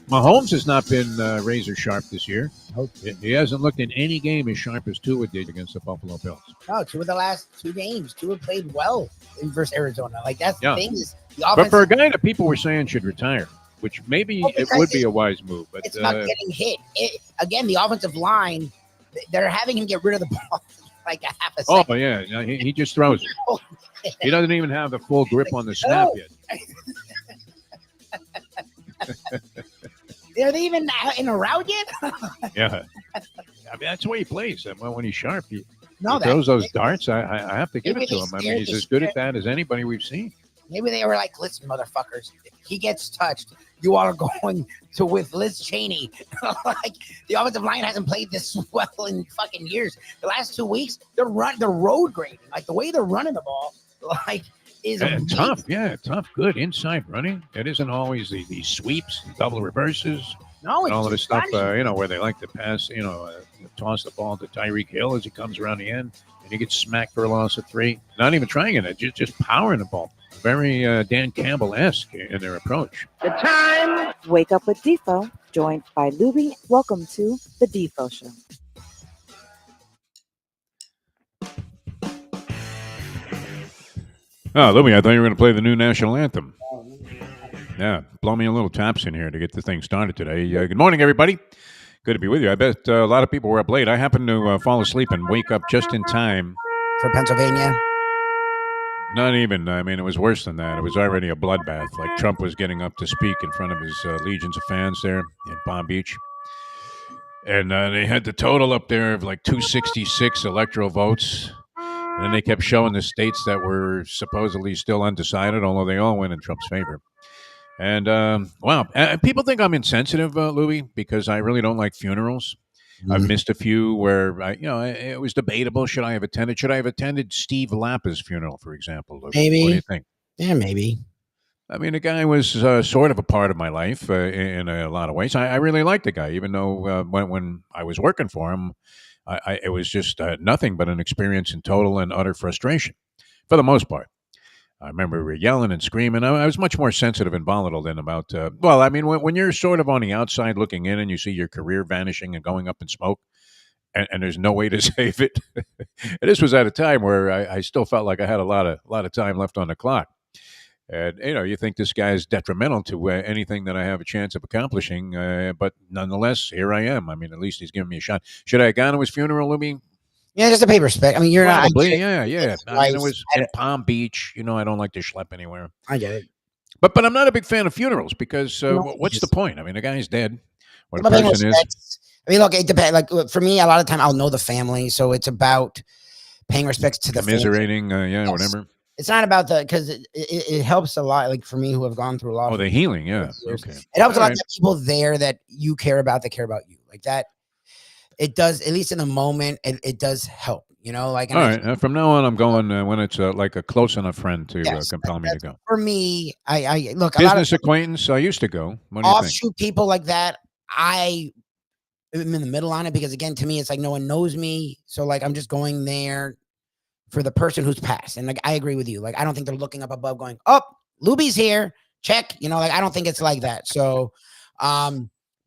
Mahomes has not been razor sharp this year. Nope. He hasn't looked in any game as sharp as Tua did against the Buffalo Bills. No, 2 of the last 2 games, Tua played well in versus Arizona. Like that's the thing is the offense. But for a guy that people were saying should retire, which maybe it would be a wise move, but it's not getting hit. Again, the offensive line, they're having him get rid of the ball like a half a second. Oh yeah, he just throws it. He doesn't even have the full grip on the snap yet. Are they even in a route yet? Yeah. I mean, that's the way he plays. When he's sharp, he throws those darts. I have to give it to him. I mean, he's as good at that as anybody we've seen. Maybe they were like, listen, motherfuckers, if he gets touched, you all are going to with Liz Cheney. Like, the offensive line hasn't played this well in fucking years. The last 2 weeks, they're road grading. Like, the way they're running the ball, like, is tough. Yeah, tough, good inside running. It isn't always these sweeps, double reverses. No, it's all of this stuff, where they like to pass, toss the ball to Tyreek Hill as he comes around the end, and he gets smacked for a loss of 3. Not even trying it, just powering the ball. Very Dan Campbell-esque in their approach. The time. Wake up with Defo, joined by Lubie. Welcome to the Defo Show. Oh, Lubie, I thought you were going to play the new national anthem. Yeah, blow me a little taps in here to get the thing started today. Good morning, everybody. Good to be with you. I bet a lot of people were up late. I happened to fall asleep and wake up just in time. For Pennsylvania? Not even. I mean, it was worse than that. It was already a bloodbath. Like Trump was getting up to speak in front of his legions of fans there in Palm Beach. And they had the total up there of like 266 electoral votes. And then they kept showing the states that were supposedly still undecided, although they all went in Trump's favor. And, people think I'm insensitive, Louie, because I really don't like funerals. Mm-hmm. I've missed a few where, it was debatable. Should I have attended? Should I have attended Steve Lappa's funeral, for example? Louie? Maybe. What do you think? Yeah, maybe. I mean, the guy was sort of a part of my life in a lot of ways. I really liked the guy, even though when I was working for him, it was just nothing but an experience in total and utter frustration, for the most part. I remember yelling and screaming. I was much more sensitive and volatile than about, when you're sort of on the outside looking in and you see your career vanishing and going up in smoke and there's no way to save it. And this was at a time where I still felt like I had a lot of time left on the clock. And, you think this guy is detrimental to anything that I have a chance of accomplishing. But nonetheless, here I am. I mean, at least he's giving me a shot. Should I have gone to his funeral, Louie? Yeah, just a pay respect. I mean, you're probably, not. Yeah. I mean, it was in Palm Beach. I don't like to schlep anywhere. I get it. But I'm not a big fan of funerals because what's the point? I mean, the guy's dead. What a person is. I mean, look, it depends. Like for me, a lot of time I'll know the family, so it's about paying respects to the commiserating. Yes. Whatever. It's not about because it helps a lot. Like for me, who have gone through a lot. Oh, the healing, yeah. Okay. It helps a lot to people there that you care about, that care about you, like that. It does, at least in the moment, it does help, like. All right. From now on, I'm going when it's like a close enough friend to compel me to go. For me, I look. Business acquaintance, I used to go. What do you think? Offshoot people like that, I am in the middle on it because, again, to me, it's like no one knows me. So, like, I'm just going there for the person who's passed. And, like, I agree with you. Like, I don't think they're looking up above going, oh, Lubie's here. Check. Like, I don't think it's like that. So,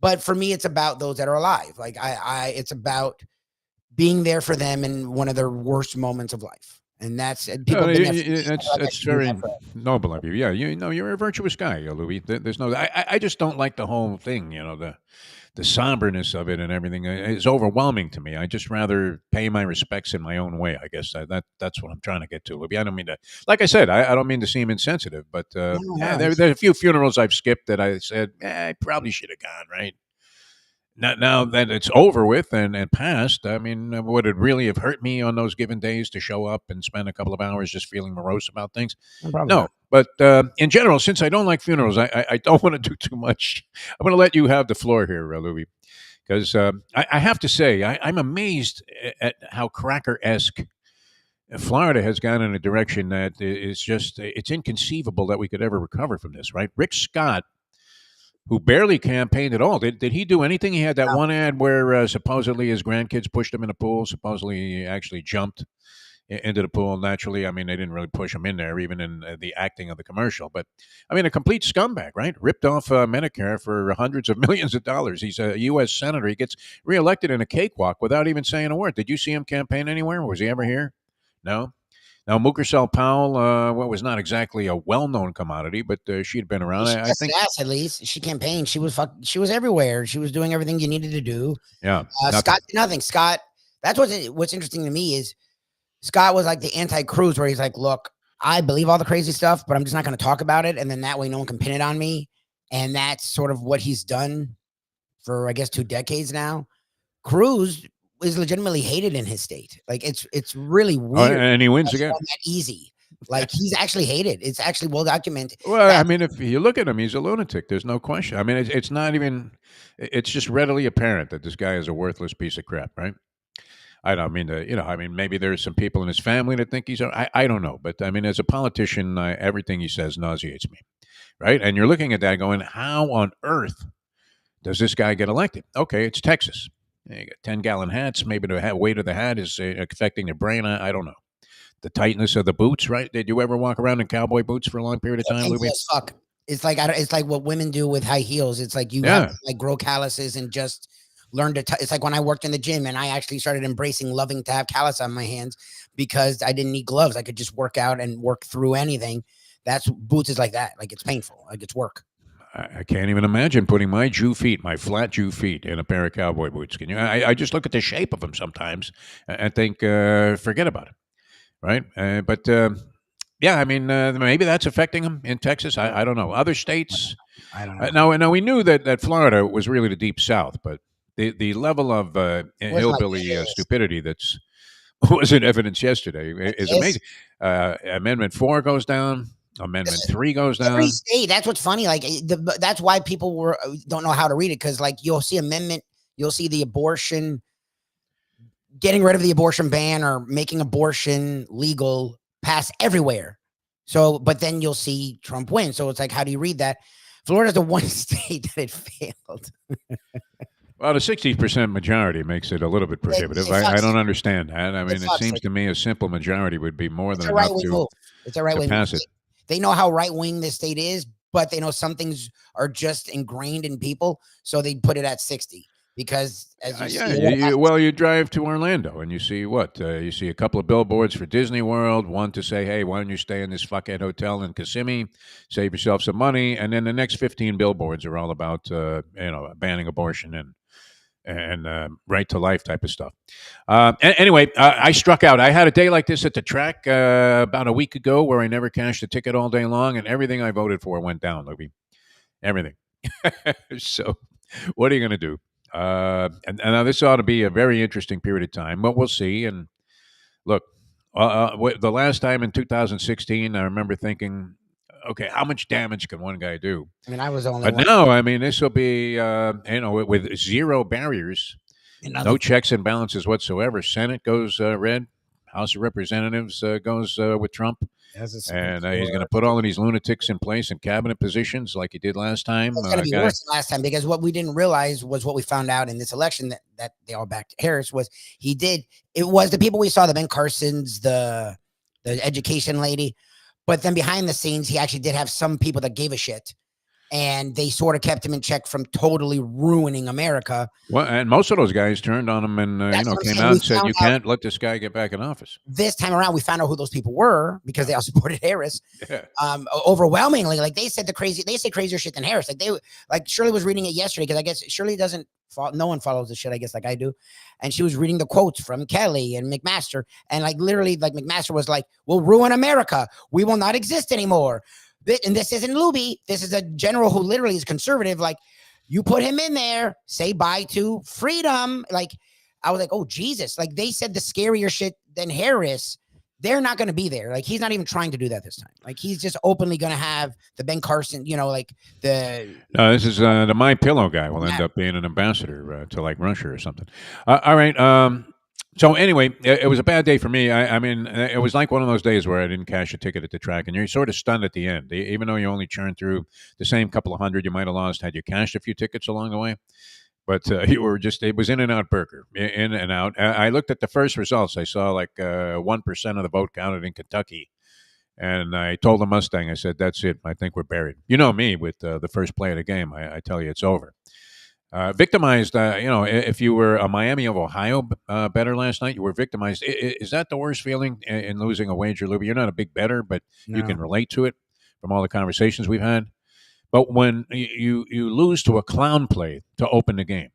but for me, it's about those that are alive. Like it's about being there for them in one of their worst moments of life. And that's people. That's very noble of you. Yeah, you're a virtuous guy, Louie. There's no. I just don't like the whole thing. The somberness of it and everything is overwhelming to me. I just rather pay my respects in my own way. I guess that's what I'm trying to get to, Louie. I don't mean to. Like I said, I don't mean to seem insensitive, but there's a few funerals I've skipped that I said I probably should have gone. Right. Now that it's over with and past, I mean, would it really have hurt me on those given days to show up and spend a couple of hours just feeling morose about things? No, but in general, since I don't like funerals, I don't want to do too much. I'm going to let you have the floor here, Louie, because I have to say, I'm amazed at how cracker-esque Florida has gone in a direction that is just, it's inconceivable that we could ever recover from this, right? Rick Scott, who barely campaigned at all. Did he do anything? He had that one ad where supposedly his grandkids pushed him in a pool. Supposedly he actually jumped into the pool naturally. I mean, they didn't really push him in there, even in the acting of the commercial. But I mean, a complete scumbag, right? Ripped off Medicare for hundreds of millions of dollars. He's a U.S. senator. He gets reelected in a cakewalk without even saying a word. Did you see him campaign anywhere? Was he ever here? No. Now, Mukersel Powell, was not exactly a well-known commodity, but she had been around. She I busted think. ass, at least she campaigned. She was everywhere. She was doing everything you needed to do. Yeah. Scott did nothing. Scott. That's what's interesting to me is Scott was like the anti-Cruz, where he's like, look, I believe all the crazy stuff, but I'm just not going to talk about it, and then that way no one can pin it on me. And that's sort of what he's done for, I guess, 2 decades now. Cruz is legitimately hated in his state. Like it's really weird. And he wins again. That easy. Like he's actually hated. It's actually well documented. Well, I mean, if you look at him, he's a lunatic. There's no question. I mean, it's not even. It's just readily apparent that this guy is a worthless piece of crap, right? I don't mean to, I mean, maybe there's some people in his family that think he's. I don't know, but I mean, as a politician, everything he says nauseates me, right? And you're looking at that, going, how on earth does this guy get elected? Okay, it's Texas. You got 10-gallon hats. Maybe the weight of the hat is affecting the brain. I don't know. The tightness of the boots, right? Did you ever walk around in cowboy boots for a long period of time, Lubie? Fuck. It's like it's like what women do with high heels. It's like you have to like grow calluses and just learn to. It's like when I worked in the gym and I actually started embracing loving to have callus on my hands because I didn't need gloves. I could just work out and work through anything. That's boots is like that. Like it's painful. Like it's work. I can't even imagine putting my flat Jew feet, in a pair of cowboy boots. Can you? I just look at the shape of them sometimes and think, forget about it, right? But yeah, I mean, maybe that's affecting him in Texas. I don't know. Other states, I don't know. Now we knew that Florida was really the deep South, but the level of hillbilly stupidity that's was in evidence yesterday is amazing. Amendment 4 goes down. Amendment 3 goes down. Every state. That's what's funny. Like that's why people don't know how to read it, because like you'll see amendment, you'll see the abortion, getting rid of the abortion ban or making abortion legal pass everywhere. So, but then you'll see Trump win. So it's like, how do you read that? Florida's the one state that it failed. Well, the 60% majority makes it a little bit prohibitive. I don't understand that. I mean, it seems to me a simple majority would be more than enough to pass it. They know how right-wing this state is, but they know some things are just ingrained in people, so they put it at 60. Because as you drive to Orlando and you see what? You see a couple of billboards for Disney World, one to say, hey, why don't you stay in this fuckhead hotel in Kissimmee, save yourself some money, and then the next 15 billboards are all about banning abortion and right to life type of stuff. Anyway, I struck out. I had a day like this at the track about a week ago where I never cashed a ticket all day long, and everything I voted for went down, Lubie. Everything. So what are you going to do? And now this ought to be a very interesting period of time, but we'll see. And look, the last time in 2016, I remember thinking, okay, how much damage can one guy do? I mean, I was only. But now, I mean, this will be, with zero barriers, no checks and balances whatsoever. Senate goes red. House of Representatives goes with Trump. And he's going to put all of these lunatics in place in cabinet positions like he did last time. It's going to be worse than last time, because what we didn't realize was what we found out in this election that they all backed Harris was it was the people we saw, the Ben Carsons, the education lady, but then behind the scenes, he actually did have some people that gave a shit. And they sort of kept him in check from totally ruining America. Well, and most of those guys turned on him and came out and said, "You can't let this guy get back in office." This time around, we found out who those people were because they all supported Harris. Yeah. Overwhelmingly, like they said they say crazier shit than Harris. Like Shirley was reading it yesterday, because I guess Shirley doesn't. No one follows the shit, I guess, like I do. And she was reading the quotes from Kelly and McMaster, and like literally, like McMaster was like, "We'll ruin America. We will not exist anymore." And this isn't Lubie. This is a general who literally is conservative. Like, you put him in there, say bye to freedom. Like, I was like, oh, Jesus. Like, they said the scarier shit than Harris. They're not going to be there. Like, he's not even trying to do that this time. Like, he's just openly going to have the Ben Carson, like the... No, this is the My Pillow guy will end up being an ambassador to, like, Russia or something. All right. So anyway, it was a bad day for me. I mean, it was like one of those days where I didn't cash a ticket at the track, and you're sort of stunned at the end, even though you only churned through the same couple of hundred you might have lost had you cashed a few tickets along the way. But you were just, it was In and Out Burger, in and out. I looked at the first results. I saw like 1% of the vote counted in Kentucky. And I told the Mustang, I said, that's it. I think we're buried. You know me with the first play of the game. I tell you it's over. Victimized, if you were a Miami of Ohio better last night, you were victimized. Is that the worst feeling in losing a wager, Lubie? You're not a big better, but you can No. relate to it from all the conversations we've had. But when you lose to a clown play to open the game,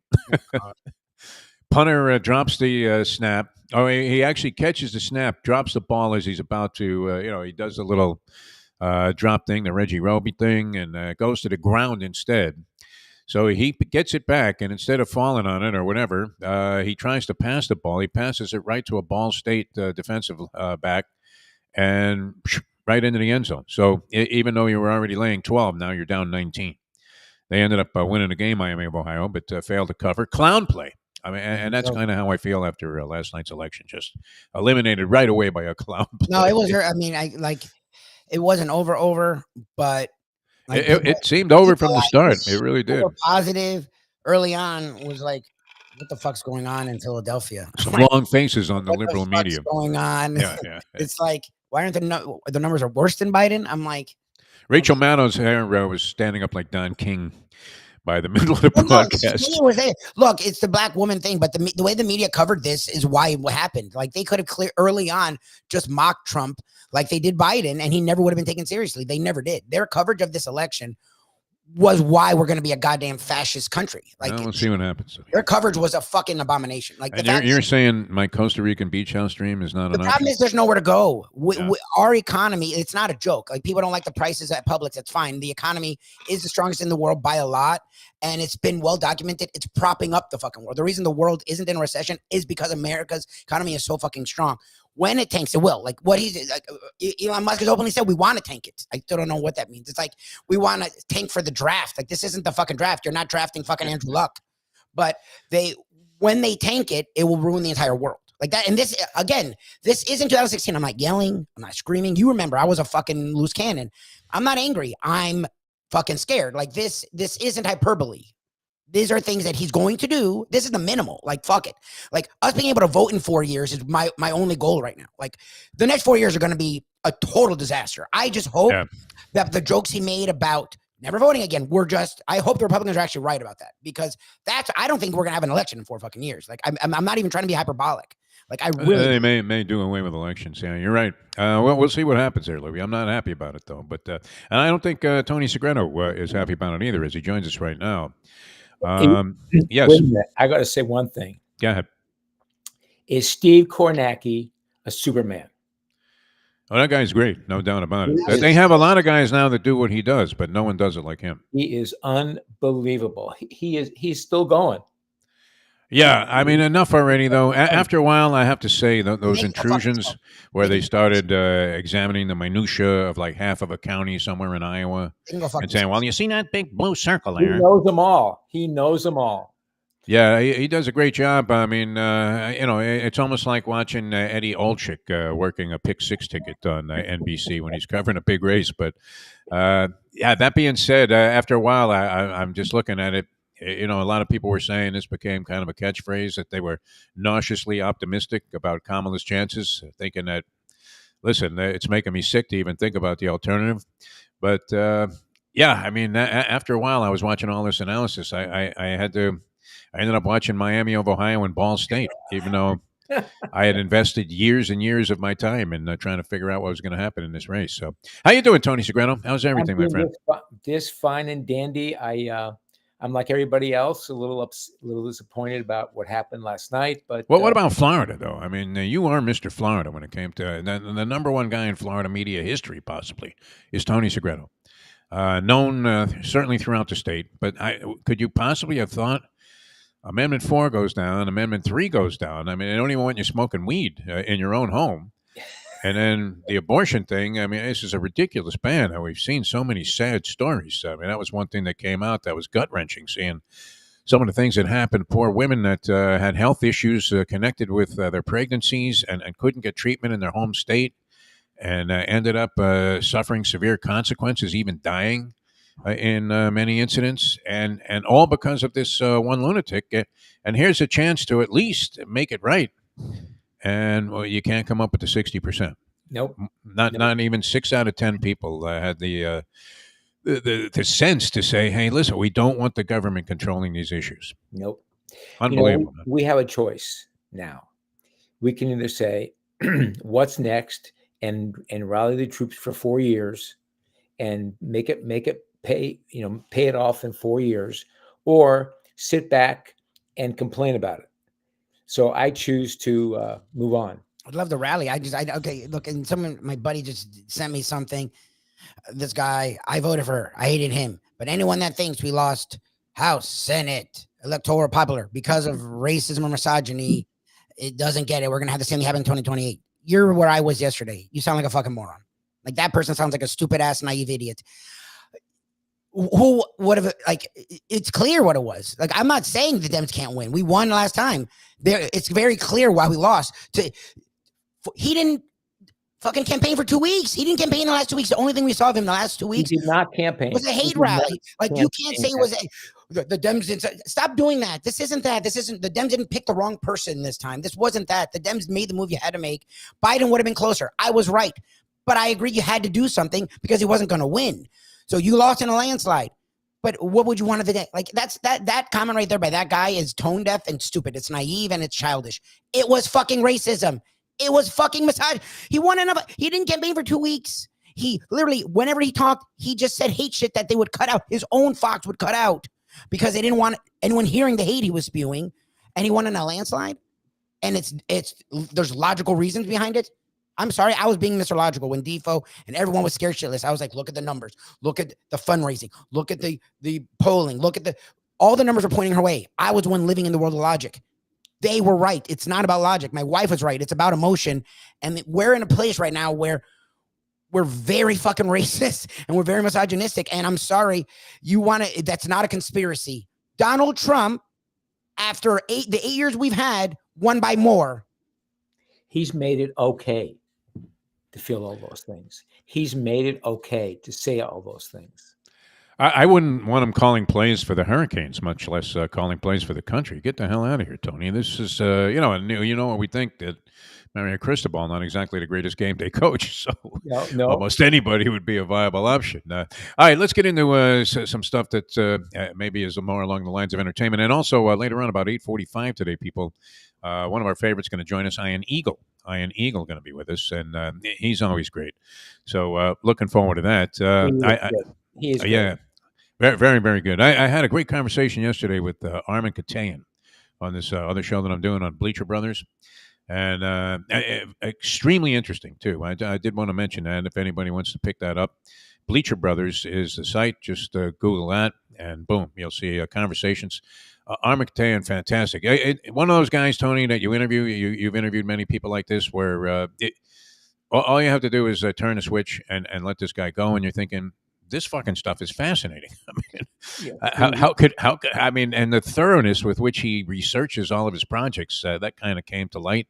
punter drops the snap. Oh, he actually catches the snap, drops the ball as he's about to, he does the little drop thing, the Reggie Roby thing, and goes to the ground instead. So he gets it back, and instead of falling on it or whatever, he tries to pass the ball. He passes it right to a Ball State defensive back and right into the end zone. So even though you were already laying 12, now you're down 19. They ended up winning the game, Miami of Ohio, but failed to cover. Clown play. I mean, and that's kind of how I feel after last night's election. Just eliminated right away by a clown play. No, it was her. I mean, it wasn't over, but like it seemed over from the start. It really did. Positive early on was like, what the fuck's going on in Philadelphia? Some long faces on the liberal media. What's going on? Yeah. It's like, why aren't the numbers are worse than Biden? I'm like, Rachel Maddow's hair was standing up like Don King by the middle of the broadcast. Look, it's the black woman thing, but the way the media covered this is why what happened. Like they could have early on just mocked Trump like they did Biden, and he never would have been taken seriously. They never did. Their coverage of this election was why we're going to be a goddamn fascist country. Like, we'll see what happens. Their coverage was a fucking abomination. Like, and you're saying my Costa Rican beach house dream is not an option? The problem is there's nowhere to go. Our economy, it's not a joke. Like, people don't like the prices at Publix. That's fine. The economy is the strongest in the world by a lot, and it's been well documented. It's propping up the fucking world. The reason the world isn't in a recession is because America's economy is so fucking strong. When it tanks, it will. Like what he's like, Elon Musk has openly said, we want to tank it. I still don't know what that means. It's like we want to tank for the draft. Like this isn't the fucking draft. You're not drafting fucking Andrew Luck. But when they tank it, it will ruin the entire world. Like that. And this isn't 2016. I'm not yelling. I'm not screaming. You remember, I was a fucking loose cannon. I'm not angry. I'm fucking scared. Like this isn't hyperbole. These are things that he's going to do. This is the minimal. Like, fuck it. Like, us being able to vote in 4 years is my only goal right now. Like, the next 4 years are going to be a total disaster. I just hope that the jokes he made about never voting again I hope the Republicans are actually right about that. Because I don't think we're going to have an election in 4 fucking years. Like, I'm not even trying to be hyperbolic. Like, I really... They may do away with elections. Yeah, you're right. Well, we'll see what happens there, Lubie. I'm not happy about it, though. But and I don't think Tony Segreto is happy about it either, as he joins us right now. Yes. Wait a minute. I got to say one thing. Go ahead. Is Steve Kornacki a Superman? Oh, that guy's great. No doubt about it. They have a lot of guys now that do what he does, but no one does it like him. He is unbelievable. He's still going. Yeah, I mean, enough already, though. After a while, I have to say, those intrusions where they started examining the minutia of like half of a county somewhere in Iowa and saying, well, you see that big blue circle there? He knows them all. Yeah, he does a great job. I mean, it's almost like watching Eddie Olczyk working a pick six ticket on NBC when he's covering a big race. But that being said, after a while, I'm just looking at it. A lot of people were saying this became kind of a catchphrase, that they were nauseously optimistic about Kamala's chances, thinking that, listen, it's making me sick to even think about the alternative. But, I mean, after a while, I was watching all this analysis. I ended up watching Miami of Ohio and Ball State, even though I had invested years and years of my time in trying to figure out what was going to happen in this race. So how you doing, Tony Segreto? How's everything, my friend? This fine and dandy. I'm like everybody else, a little disappointed about what happened last night. But what about Florida, though? I mean, you are Mr. Florida when it came to the number one guy in Florida media history, possibly, is Tony Segreto, known certainly throughout the state. But could you possibly have thought Amendment 4 goes down, Amendment 3 goes down? I mean, they don't even want you smoking weed in your own home. And then the abortion thing, I mean, this is a ridiculous ban. And we've seen so many sad stories. I mean, that was one thing that came out that was gut-wrenching, seeing some of the things that happened to poor women that had health issues connected with their pregnancies and couldn't get treatment in their home state and ended up suffering severe consequences, even dying. in many incidents, and all because of this one lunatic. And here's a chance to at least make it right. And well, you can't come up with the 60%. Nope. Not even 6 out of 10 people had the sense to say, "Hey, listen, we don't want the government controlling these issues." Nope. Unbelievable. We have a choice now. We can either say, "What's next?" and rally the troops for 4 years, and make it pay it off in 4 years, or sit back and complain about it. So I choose to move on. I'd love to rally. Okay, look, and my buddy just sent me something. This guy, I voted for her. I hated him. But anyone that thinks we lost House, Senate, electoral popular because of racism or misogyny, it doesn't get it. We're going to have the same thing happen in 2028. You're where I was yesterday. You sound like a fucking moron. Like, that person sounds like a stupid ass, naive idiot. Who would have, like, it's clear what it was. Like, I'm not saying the Dems can't win. We won last time. It's very clear why we lost. He didn't fucking campaign for 2 weeks. He didn't campaign in the last 2 weeks. The only thing we saw of him the last 2 weeks He did not campaign. was a hate rally. Like, you can't say it was the Dems didn't stop doing that. This isn't the Dems didn't pick the wrong person this time. This wasn't that. The Dems made the move you had to make. Biden would have been closer. I was right. But I agree you had to do something because he wasn't going to win. So you lost in a landslide. But what would you want of the day? Like, that comment right there by that guy is tone deaf and stupid. It's naive and it's childish. It was fucking racism. It was fucking massage. He won another. He didn't campaign for 2 weeks. He literally, whenever he talked, he just said hate shit that they would cut out. His own Fox would cut out because they didn't want anyone hearing the hate he was spewing. And he won in a landslide. And there's logical reasons behind it. I'm sorry, I was being Mr. Logical when Defo and everyone was scared shitless. I was like, look at the numbers, look at the fundraising, look at the polling, look at all the numbers are pointing her way. I was the one living in the world of logic. They were right. It's not about logic. My wife was right. It's about emotion. And we're in a place right now where we're very fucking racist and we're very misogynistic. And I'm sorry, that's not a conspiracy. Donald Trump, after the 8 years we've had, won by more. He's made it okay to feel all those things. He's made it okay to say all those things. I wouldn't want him calling plays for the Hurricanes, much less calling plays for the country. Get the hell out of here, Tony. This is, what we think that Mario Cristobal, not exactly the greatest game day coach, so no. Almost anybody would be a viable option. All right, let's get into some stuff that maybe is more along the lines of entertainment. And also later on, about 8:45 today, people, one of our favorites going to join us, Ian Eagle going to be with us, and he's always great. So looking forward to that. He is yeah. Very, very, very good. I had a great conversation yesterday with Armin Katayan on this other show that I'm doing on Bleacher Brothers, and extremely interesting, too. I did want to mention that if anybody wants to pick that up. Bleacher Brothers is the site. Just Google that, and boom, you'll see conversations. Armin Katayan, fantastic. One of those guys, Tony, that you interview. You've interviewed many people like this where all you have to do is turn a switch and let this guy go, and you're thinking, this fucking stuff is fascinating. I mean, and the thoroughness with which he researches all of his projects, that kind of came to light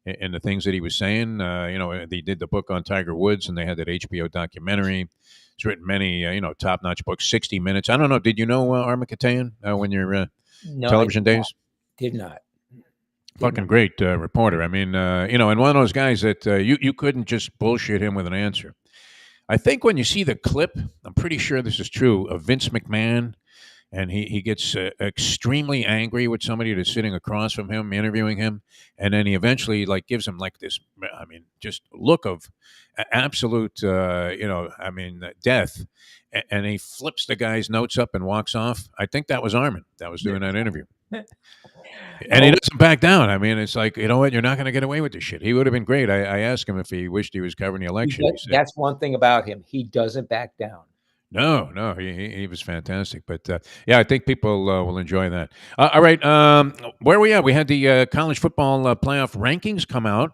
in the things that he was saying. They did the book on Tiger Woods, and they had that HBO documentary. He's written many, top-notch books, 60 Minutes. I don't know. Did you know Armin Katayan when your television days? Did not. Fucking great reporter. I mean, and one of those guys that you couldn't just bullshit him with an answer. I think when you see the clip, I'm pretty sure this is true, of Vince McMahon, and he gets extremely angry with somebody that's sitting across from him, interviewing him, and then he eventually gives him this, just look of absolute, death, and he flips the guy's notes up and walks off. I think that was Armin that was doing that interview. And he doesn't back down. I mean, it's like, you know what? You're not going to get away with this shit. He would have been great. I asked him if he wished he was covering the election. He said, that's one thing about him. He doesn't back down. No, he was fantastic. But, I think people will enjoy that. All right, where are we at? We had the college football playoff rankings come out.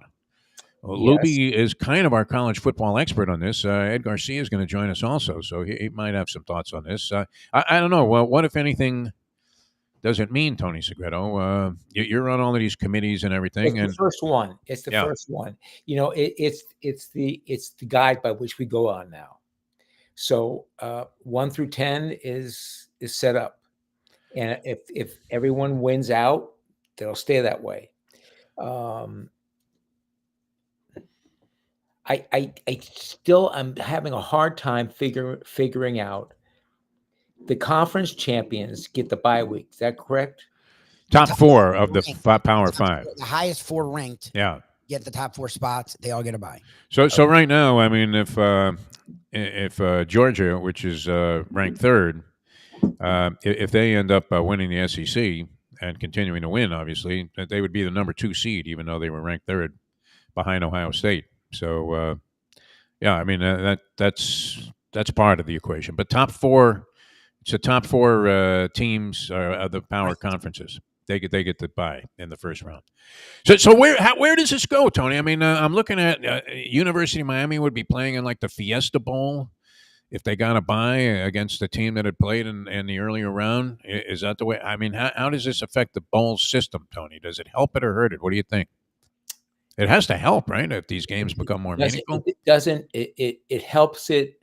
Well, yes. Lubie is kind of our college football expert on this. Ed Garcia is going to join us also, so he might have some thoughts on this. I don't know. Well, what, if anything, does it mean, Tony Segreto? You're on all of these committees and everything. It's the first one. It's the first one. It's the guide by which we go on now. So 1 through 10 is set up, and if everyone wins out, they'll stay that way. I still am having a hard time figuring out the conference champions get the bye week. Is that correct? Top Top four of the ranked. Power Five. The highest 4 ranked Yeah. get the top 4 spots. They all get a bye. So right now, I mean, if Georgia, which is ranked third, if they end up winning the SEC and continuing to win, obviously, that they would be the number 2 seed, even though they were ranked third behind Ohio State. So yeah, I mean that's part of the equation. But top 4, it's the top 4 teams of the power conferences. They get the bye in the first round. So where does this go, Tony? I mean, I'm looking at University of Miami would be playing in like the Fiesta Bowl if they got a bye against the team that had played in the earlier round. Is that the way? I mean, how does this affect the bowl system, Tony? Does it help it or hurt it? What do you think? It has to help, right? If these games become more meaningful. It doesn't. It helps it.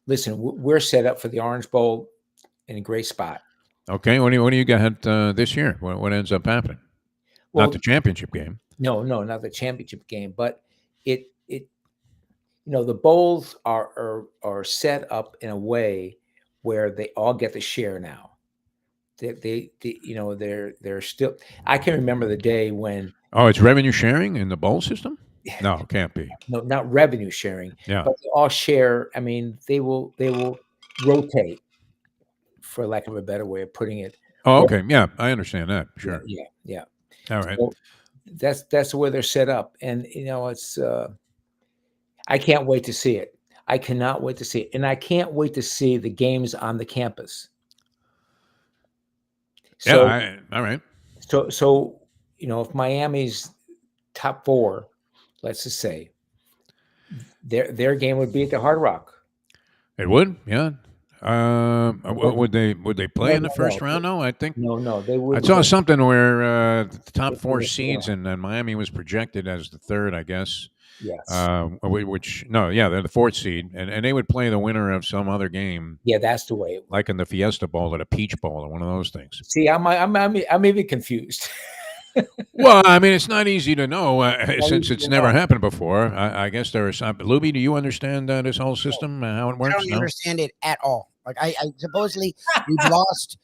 Listen, we're set up for the Orange Bowl in a great spot. Okay, what do you got this year? What ends up happening? Well, not the championship game. No, not the championship game. But it the bowls are set up in a way where they all get the share now. They're still. I can remember the day when. Oh, it's revenue sharing in the bowl system? No, it can't be. No, not revenue sharing. Yeah, but they all share. I mean, they will rotate, for lack of a better way of putting it. Oh, okay. Yeah, I understand that. Sure. Yeah. All right. So that's the way they're set up, and it's. I can't wait to see it. I cannot wait to see it, and I can't wait to see the games on the campus. So, yeah. All right. So if Miami's top 4, let's just say, their game would be at the Hard Rock. It would, yeah. Would they play in the first round? No, I think no. They would. I saw something where the top 4 seeds and Miami was projected as the third, I guess. Yes. They're the 4th seed, and they would play the winner of some other game. Yeah, that's the way. Like in the Fiesta Bowl or the Peach Bowl or one of those things. See, I'm even confused. Well, I mean, it's not easy to know since it's never happened before. I guess there is some. Lubie, do you understand this whole system, how it works? I don't understand it at all. Like I supposedly we've lost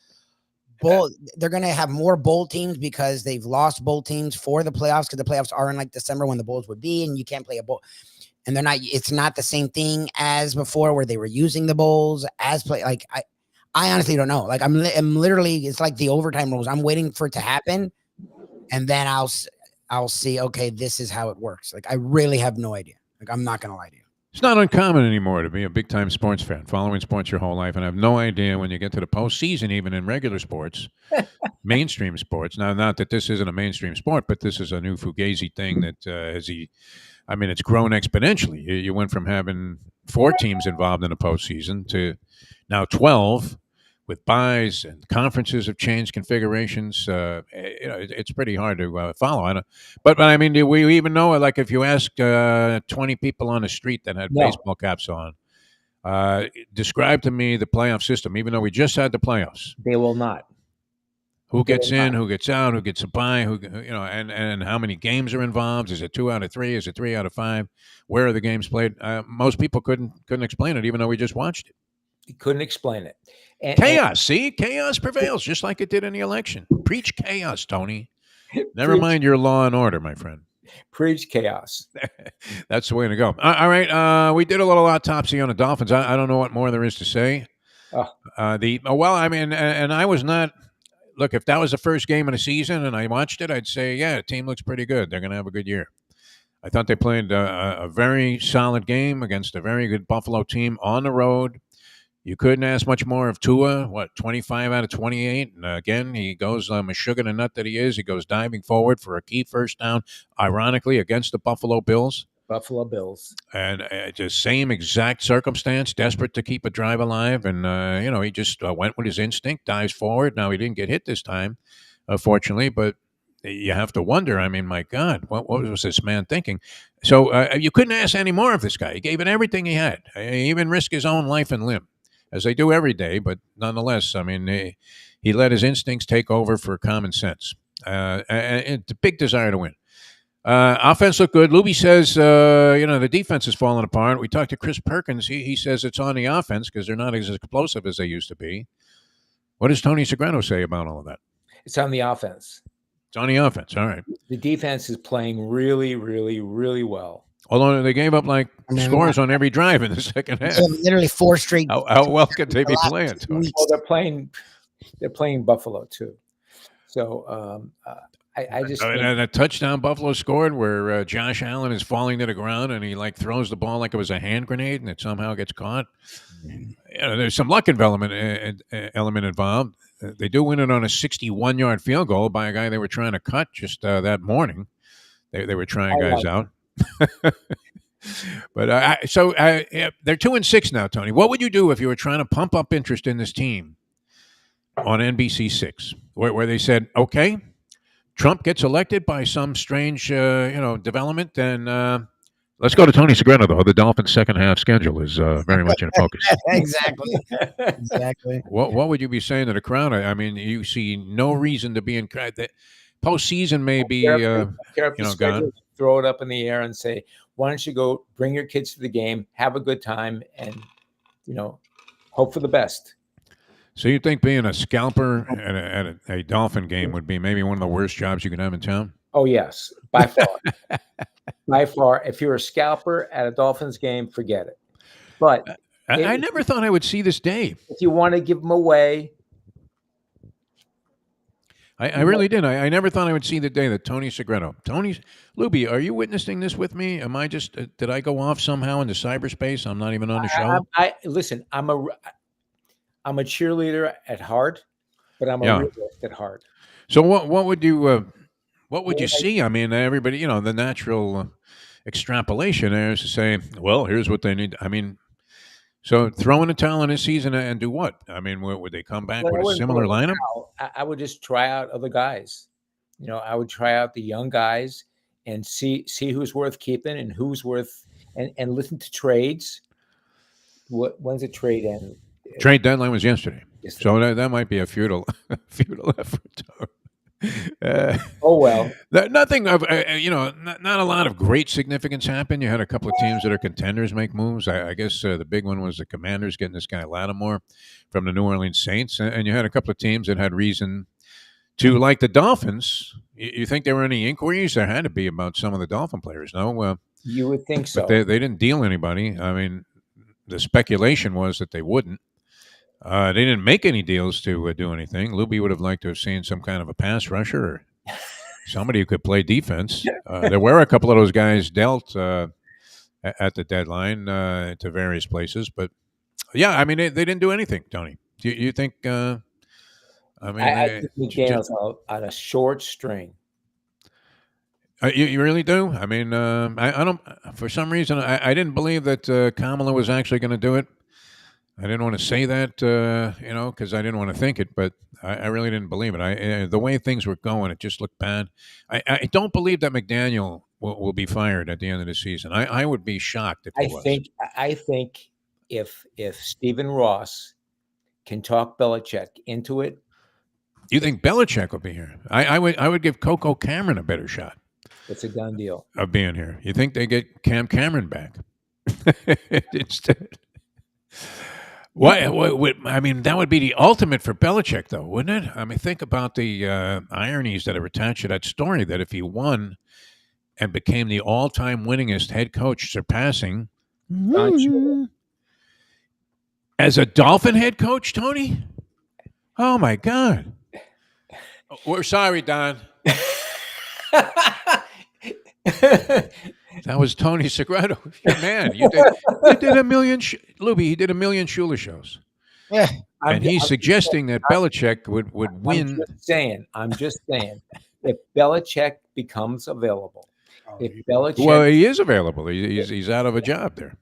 bowl. They're going to have more bowl teams because they've lost bowl teams for the playoffs, because the playoffs are in like December when the bowls would be, and you can't play a bowl. And they're not. It's not the same thing as before where they were using the bowls as play. Like I honestly don't know. Like I'm literally. It's like the overtime rules. I'm waiting for it to happen, and then I'll see. Okay, this is how it works. Like I really have no idea. Like I'm not going to lie to you. It's not uncommon anymore to be a big-time sports fan, following sports your whole life, and have no idea when you get to the postseason, even in regular sports, mainstream sports. Now, not that this isn't a mainstream sport, but this is a new Fugazi thing that it's grown exponentially. You went from having 4 teams involved in the postseason to now 12, with buys, and conferences have changed configurations. It's pretty hard to follow. But I mean, do we even know? Like, if you ask 20 people on the street that had baseball caps on, describe to me the playoff system. Even though we just had the playoffs, they will not. Who gets in? Who gets out? Who gets a bye? And how many games are involved? Is it 2 out of 3? Is it 3 out of 5? Where are the games played? Most people couldn't explain it, even though we just watched it. He couldn't explain it. Chaos. See, chaos prevails just like it did in the election. Preach chaos, Tony. Never mind your law and order, my friend. Preach chaos. That's the way to go. All right. We did a little autopsy on the Dolphins. I don't know what more there is to say. And I was not. Look, if that was the first game of the season and I watched it, I'd say, yeah, the team looks pretty good. They're going to have a good year. I thought they played a very solid game against a very good Buffalo team on the road. You couldn't ask much more of Tua. 25 out of 28? And again, he goes, a sugar and nut that he is. He goes diving forward for a key first down, ironically, against the Buffalo Bills. Buffalo Bills. And the same exact circumstance, desperate to keep a drive alive. And, he just went with his instinct, dives forward. Now, he didn't get hit this time, fortunately, but you have to wonder. I mean, my God, what was this man thinking? So you couldn't ask any more of this guy. He gave it everything he had. He even risked his own life and limb, as they do every day. But nonetheless, I mean, he let his instincts take over for common sense. And the big desire to win. Offense looked good. Lubie says, the defense is falling apart. We talked to Chris Perkins. He says it's on the offense because they're not as explosive as they used to be. What does Tony Segreto say about all of that? It's on the offense. It's on the offense. All right. The defense is playing really, really, really well. Although they gave up scores on every drive in the second half. Literally 4 straight. How well could they be playing? Well, they're playing Buffalo too. So I just and a touchdown Buffalo scored where Josh Allen is falling to the ground and he throws the ball like it was a hand grenade and it somehow gets caught. There's some luck element involved. They do win it on a 61-yard field goal by a guy they were trying to cut just that morning. They were trying guys out. But they're 2-6 now, Tony. What would you do if you were trying to pump up interest in this team on NBC6, where they said, okay, Trump gets elected by some strange, development, then let's go to Tony Segreto, though. The Dolphins' second half schedule is very much in focus. Exactly. What would you be saying to the crowd? I mean, you see no reason to be in the postseason. May be gone. Throw it up in the air and say, "Why don't you go bring your kids to the game, have a good time, and hope for the best." So you think being a scalper at a Dolphin game would be maybe one of the worst jobs you could have in town? Oh yes, by far. By far, if you're a scalper at a Dolphins game, forget it. But I never thought I would see this day. If you want to give them away, I really did. I never thought I would see the day that Tony Segreto. Lubie, are you witnessing this with me? Am I just did I go off somehow into cyberspace? I'm not even on the show. Listen. I'm a cheerleader at heart, but I'm a realist at heart. So what would you see? I mean, everybody, the natural extrapolation there is to say, well, here's what they need. I mean, so throw in a towel in this season and do what? I mean, would they come back with a similar lineup? I would just try out other guys. I would try out the young guys and see who's worth keeping and who's worth and listen to trades. When's the trade end? Trade deadline was yesterday. So that might be a futile effort. Oh well, nothing of not a lot of great significance happened. You had a couple of teams that are contenders make moves. I guess the big one was the Commanders getting this guy Lattimore from the New Orleans Saints, and you had a couple of teams that had reason to like the Dolphins. You think there were any inquiries? There had to be about some of the Dolphin players. No, you would think so. But they didn't deal anybody. I mean, the speculation was that they wouldn't. They didn't make any deals to do anything. Lubie would have liked to have seen some kind of a pass rusher or somebody who could play defense. There were a couple of those guys dealt at the deadline to various places. But, yeah, I mean, they didn't do anything, Tony. Do you think I think McDaniel's on a short string. You really do? I mean, I don't – for some reason, I didn't believe that Kamala was actually going to do it. I didn't want to say that, because I didn't want to think it, but I really didn't believe it. The way things were going, it just looked bad. I don't believe that McDaniel will be fired at the end of the season. I would be shocked if he was. I think if Stephen Ross can talk Belichick into it. You think Belichick will be here? I would give Coco Cameron a better shot. It's a done deal of being here. You think they get Cam Cameron back instead? I mean, that would be the ultimate for Belichick, though, wouldn't it? I mean, think about the ironies that are attached to that story, that if he won and became the all-time winningest head coach, surpassing as a Dolphin head coach, Tony? Oh, my God. We're sorry, Don. That was Tony Segreto. Man, you did a million. Lubie, he did a million Shula shows. Yeah. And he's suggesting that Belichick would win. I'm just saying, if Belichick becomes available, well, he is available. He's out of a job there.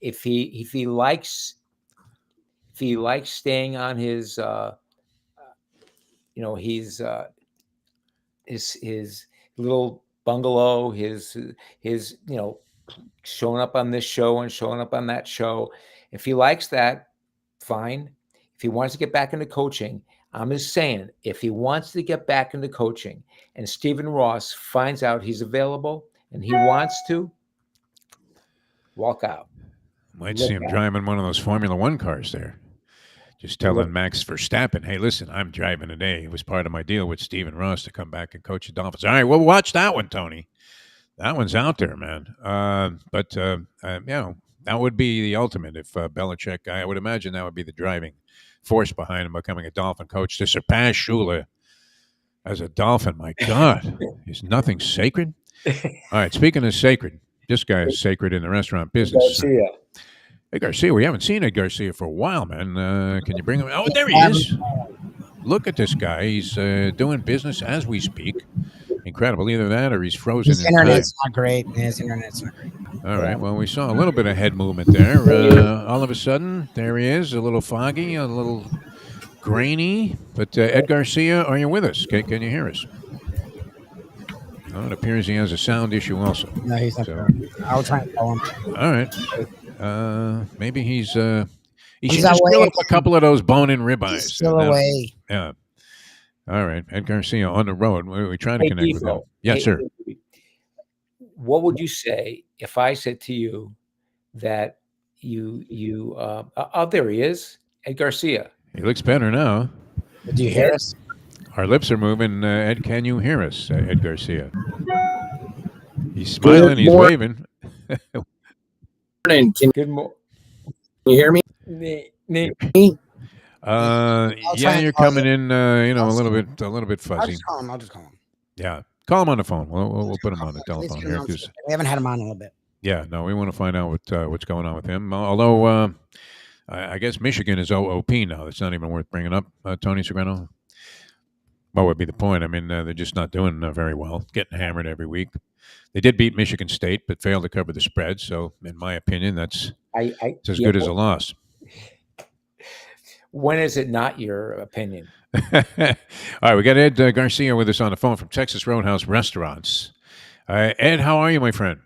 If he likes staying on his, he's his little bungalow, his showing up on this show and showing up on that show. If he likes that, fine. If he wants to get back into coaching, I'm just saying, if he wants to get back into coaching and Stephen Ross finds out he's available and he wants to, walk out. Might see him driving one of those Formula One cars there. Just telling Max Verstappen, hey, listen, I'm driving today. It was part of my deal with Stephen Ross to come back and coach the Dolphins. All right, well, watch that one, Tony. That one's out there, man. But that would be the ultimate if Belichick, I would imagine that would be the driving force behind him becoming a Dolphin coach to surpass Shula as a Dolphin. My God, is nothing sacred? All right, speaking of sacred, this guy is sacred in the restaurant business. Garcia. Hey, Garcia, we haven't seen Ed Garcia for a while, man. Can you bring him? Oh, there he is. Look at this guy. He's doing business as we speak. Incredible. Either that or he's frozen. His internet's not great. His internet's not great. All right. Well, we saw a little bit of head movement there. All of a sudden, there he is. A little foggy, a little grainy. But Ed Garcia, are you with us? Can you hear us? Well, it appears he has a sound issue also. No, he's not. So, I'll try and call him. All right. Maybe he should just grill up a couple of those bone-in ribeyes. He's still away. Yeah. All right, Ed Garcia on the road. We try to connect with him. Yes, sir. What would you say if I said to you that there he is, Ed Garcia. He looks better now. Do you hear us? Our lips are moving. Ed, can you hear us, Ed Garcia? He's smiling. He's waving. Good morning. Can you hear me? Yeah, you're coming in. A little bit fuzzy. I'll just call him. Yeah, call him on the phone. We'll put him on the telephone here because we haven't had him on in a little bit. Yeah, no, we want to find out what's going on with him. Although I guess Michigan is OOP now. It's not even worth bringing up. Tony Segreto. What would be the point? I mean, they're just not doing very well. Getting hammered every week. They did beat Michigan State, but failed to cover the spread. So, in my opinion, that's as good as a loss. When is it not your opinion? All right, we got Ed Garcia with us on the phone from Texas Roadhouse Restaurants. Ed, how are you, my friend?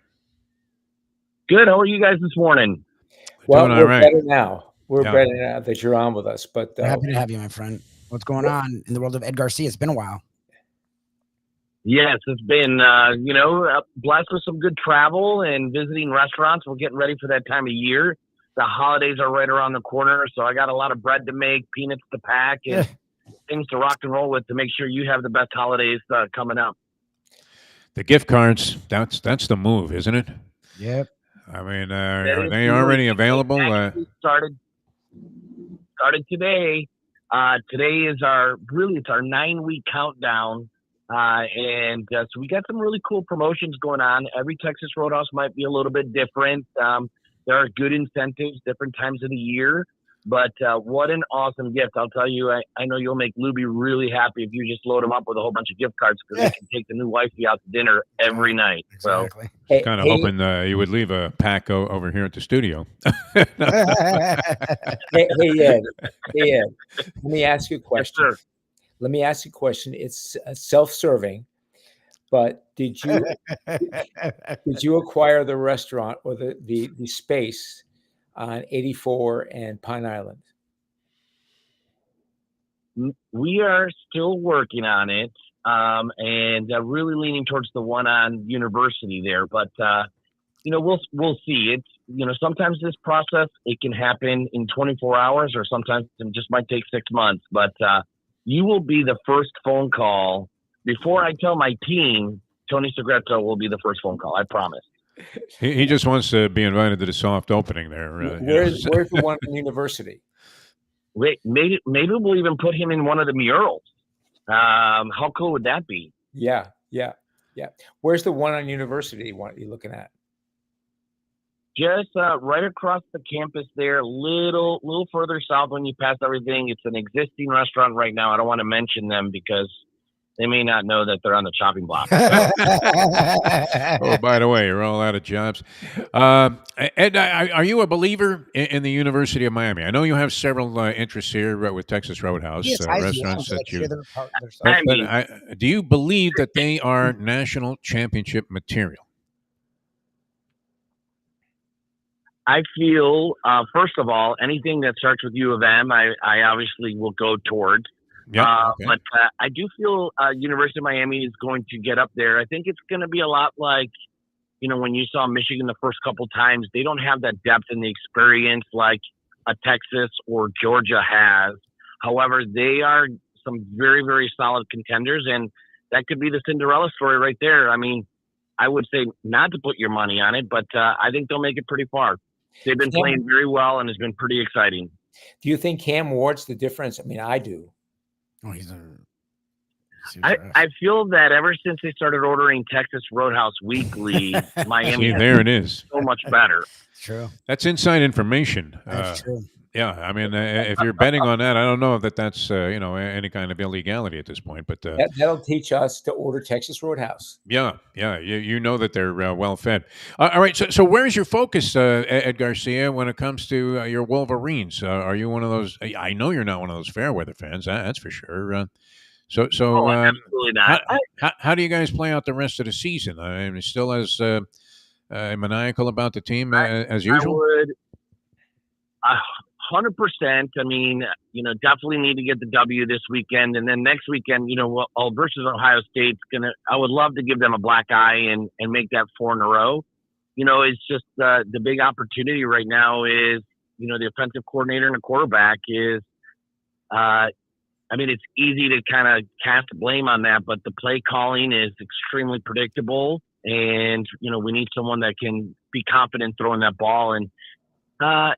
Good. How are you guys this morning? Well, we're better now. We're better now that you're on with us. But we're happy to have you, my friend. What's going on in the world of Ed Garcia? It's been a while. Yes, it's been, blessed with some good travel and visiting restaurants. We're getting ready for that time of year. The holidays are right around the corner, so I got a lot of bread to make, peanuts to pack, and things to rock and roll with to make sure you have the best holidays coming up. The gift cards, that's the move, isn't it? Yep. I mean, are they already available? Started today. Today is our 9-week countdown. So we got some really cool promotions going on. Every Texas Roadhouse might be a little bit different. There are good incentives different times of the year, but what an awesome gift. I'll tell you, I know you'll make Lubie really happy if you just load him up with a whole bunch of gift cards because they can take the new wifey out to dinner every night. Exactly. So kind of hoping you would leave a pack over here at the studio. Hey, Ed. Let me ask you a question. Yes, Let me ask you a question. It's self-serving, but did you acquire the restaurant or the space on 84 and Pine Island? We are still working on it, and really leaning towards the one on University there. But we'll see. It's sometimes this process it can happen in 24 hours, or sometimes it just might take 6 months. But you will be the first phone call before I tell my team. Tony Segreto will be the first phone call. I promise. He just wants to be invited to the soft opening there. Where's the one in University? Wait, maybe we'll even put him in one of the murals. How cool would that be? Yeah. Where's the one on University? What are you looking at? Just right across the campus there, little further south when you pass everything. It's an existing restaurant right now. I don't want to mention them because they may not know that they're on the chopping block. Oh, by the way, you're all out of jobs. Ed, are you a believer in the University of Miami? I know you have several interests here with Texas Roadhouse Yes, I do. restaurants Like that you. share their stuff. But, I mean, do you believe that they are national championship material? I feel, first of all, anything that starts with U of M, I obviously will go towards. Yeah. Okay. But I do feel University of Miami is going to get up there. I think it's going to be a lot like, when you saw Michigan the first couple times, they don't have that depth and the experience like a Texas or Georgia has. However, they are some very, very solid contenders, and that could be the Cinderella story right there. I mean, I would say not to put your money on it, but I think they'll make it pretty far. They've been playing very well, and it's been pretty exciting. Do you think Cam Ward's the difference? I mean, I do. Oh, I feel that ever since they started ordering Texas Roadhouse weekly, Miami there it is. So much better. True. That's inside information. That's true. Yeah, I mean, if you're betting on that, I don't know if that's any kind of illegality at this point, but that'll teach us to order Texas Roadhouse. Yeah, you know that they're well fed. All right, so where's your focus, Ed Garcia, when it comes to your Wolverines? Are you one of those? I know you're not one of those fair weather fans. That's for sure. Absolutely not. How do you guys play out the rest of the season? I mean, still as maniacal about the team as usual? I would 100%. I mean, definitely need to get the W this weekend, and then next weekend, versus Ohio State's gonna. I would love to give them a black eye and make that 4 in a row. It's just the big opportunity right now is the offensive coordinator and the quarterback is. I mean, it's easy to kind of cast blame on that, but the play calling is extremely predictable, and we need someone that can be confident throwing that ball. And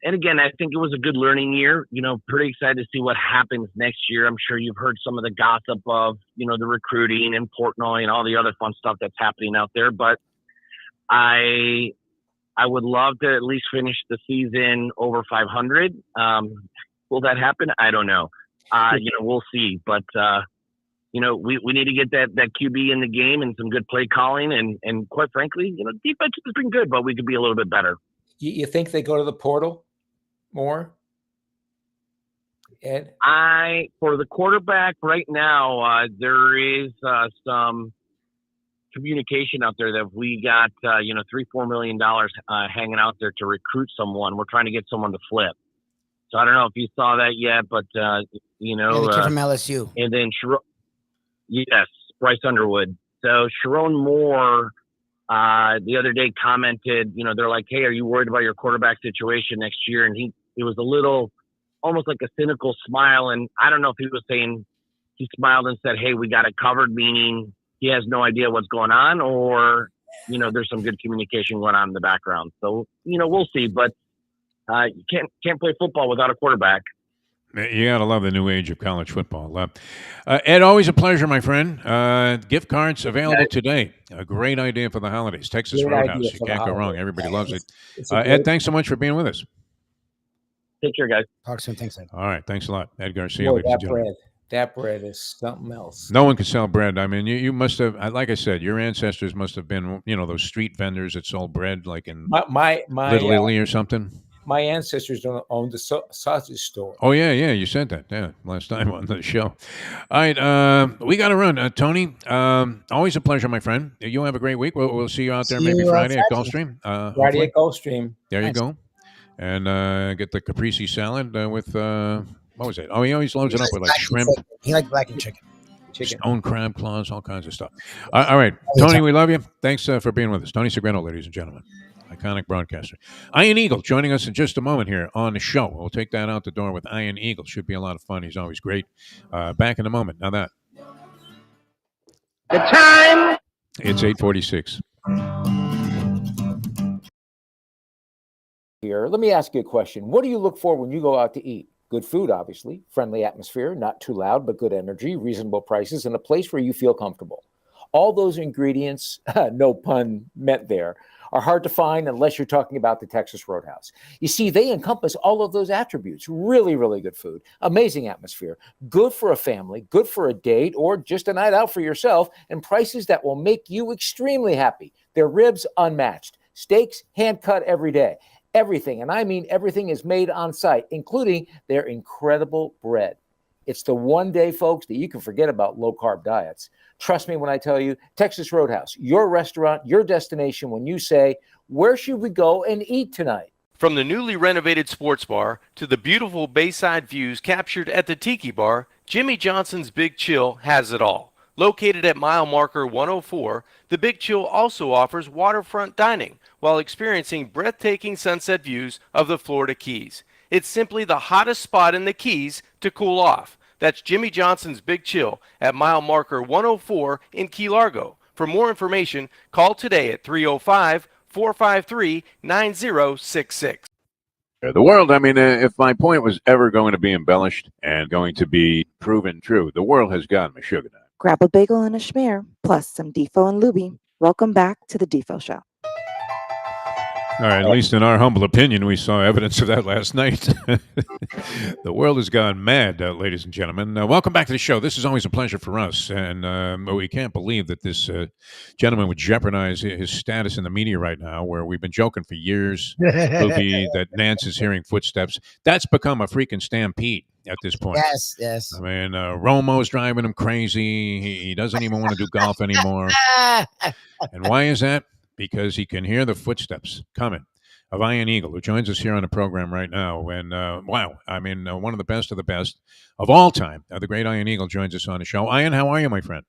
again, I think it was a good learning year. Pretty excited to see what happens next year. I'm sure you've heard some of the gossip of the recruiting and Portnoy and all the other fun stuff that's happening out there. But I would love to at least finish the season over 500. Will that happen? I don't know. We'll see, but we need to get that QB in the game and some good play calling, and quite frankly, defense has been good, but we could be a little bit better. You think they go to the portal more, Ed? For the quarterback right now, there is some communication out there that we got $3-4 million hanging out there to recruit someone. We're trying to get someone to flip. So I don't know if you saw that yet, but the kid from LSU, and then yes, Bryce Underwood. So Sharon Moore the other day commented, they're like, "Hey, are you worried about your quarterback situation next year?" And it was a little, almost like a cynical smile. And I don't know if he was saying he smiled and said, "Hey, we got it covered," meaning he has no idea what's going on, or there's some good communication going on in the background. So we'll see, but. You can't play football without a quarterback. You got to love the new age of college football. Ed, always a pleasure, my friend. Gift cards available today. A great idea for the holidays. Texas Roadhouse. You can't go wrong. Everybody loves it. Ed, thanks so much for being with us. Take care, guys. Talk soon. Thanks, Ed. All right. Thanks a lot. Ed Garcia. Boy, that bread is something else. No one can sell bread. I mean, you must have, like I said, your ancestors must have been, those street vendors that sold bread like in my Little Italy or something. My ancestors owned the sausage store. Oh, yeah. You said that, last time on the show. All right, we got to run. Tony, always a pleasure, my friend. You have a great week. We'll see you out there maybe Friday at Gulfstream. Friday at Gulfstream. There you go. And get the caprese salad with, what was it? Oh, he always loads it up with like shrimp. He likes blackened chicken. Stone crab claws, all kinds of stuff. All right, Tony, we love you. Thanks for being with us. Tony Segreto, ladies and gentlemen. Iconic broadcaster. Ian Eagle joining us in just a moment here on the show. We'll take that out the door with Ian Eagle. Should be a lot of fun. He's always great. Back in a moment. Now that. The time. It's 8:46. Here, let me ask you a question. What do you look for when you go out to eat? Good food, obviously. Friendly atmosphere, not too loud, but good energy, reasonable prices, and a place where you feel comfortable. All those ingredients, no pun meant there, are hard to find unless you're talking about the Texas Roadhouse. You see, they encompass all of those attributes. Really, really good food, amazing atmosphere, good for a family, good for a date, or just a night out for yourself, and prices that will make you extremely happy. Their ribs unmatched, steaks hand cut every day. Everything, and I mean everything, is made on site, including their incredible bread. It's the one day, folks, that you can forget about low-carb diets. Trust me when I tell you, Texas Roadhouse, your restaurant, your destination when you say, where should we go and eat tonight? From the newly renovated sports bar to the beautiful bayside views captured at the Tiki Bar, Jimmy Johnson's Big Chill has it all. Located at mile marker 104, the Big Chill also offers waterfront dining while experiencing breathtaking sunset views of the Florida Keys. It's simply the hottest spot in the Keys to cool off. That's Jimmy Johnson's Big Chill at mile marker 104 in Key Largo. For more information, call today at 305-453-9066. The world, I mean, if my point was ever going to be embellished and going to be proven true, the world has gotten me sugar now. Grab a bagel and a schmear, plus some Defo and Lubie. Welcome back to the Defo Show. All right, at least in our humble opinion, we saw evidence of that last night. The world has gone mad, ladies and gentlemen. Welcome back to the show. This is always a pleasure for us, and we can't believe that this gentleman would jeopardize his status in the media right now, where we've been joking for years, that Nance is hearing footsteps. That's become a freaking stampede at this point. Yes. I mean, Romo's driving him crazy. He doesn't even want to do golf anymore. And why is that? Because he can hear the footsteps coming of Iron Eagle, who joins us here on the program right now. And wow, I mean, one of the best of all time. The great Iron Eagle joins us on the show. Iron, how are you, my friend?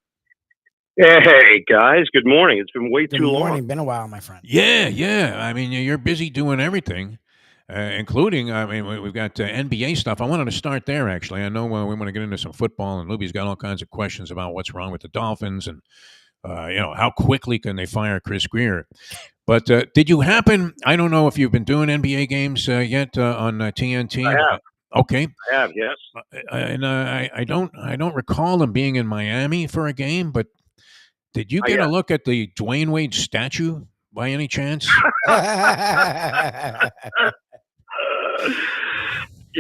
Hey, guys. Good morning. It's been way too long. Been a while, my friend. Yeah. I mean, you're busy doing everything, including, I mean, we've got NBA stuff. I wanted to start there, actually. I know we want to get into some football, and Lubie's got all kinds of questions about what's wrong with the Dolphins and how quickly can they fire Chris Greer? But did you happen? I don't know if you've been doing NBA games yet on TNT. I have. Okay. I have, yes. And I don't recall them being in Miami for a game. But did you get a look at the Dwayne Wade statue by any chance?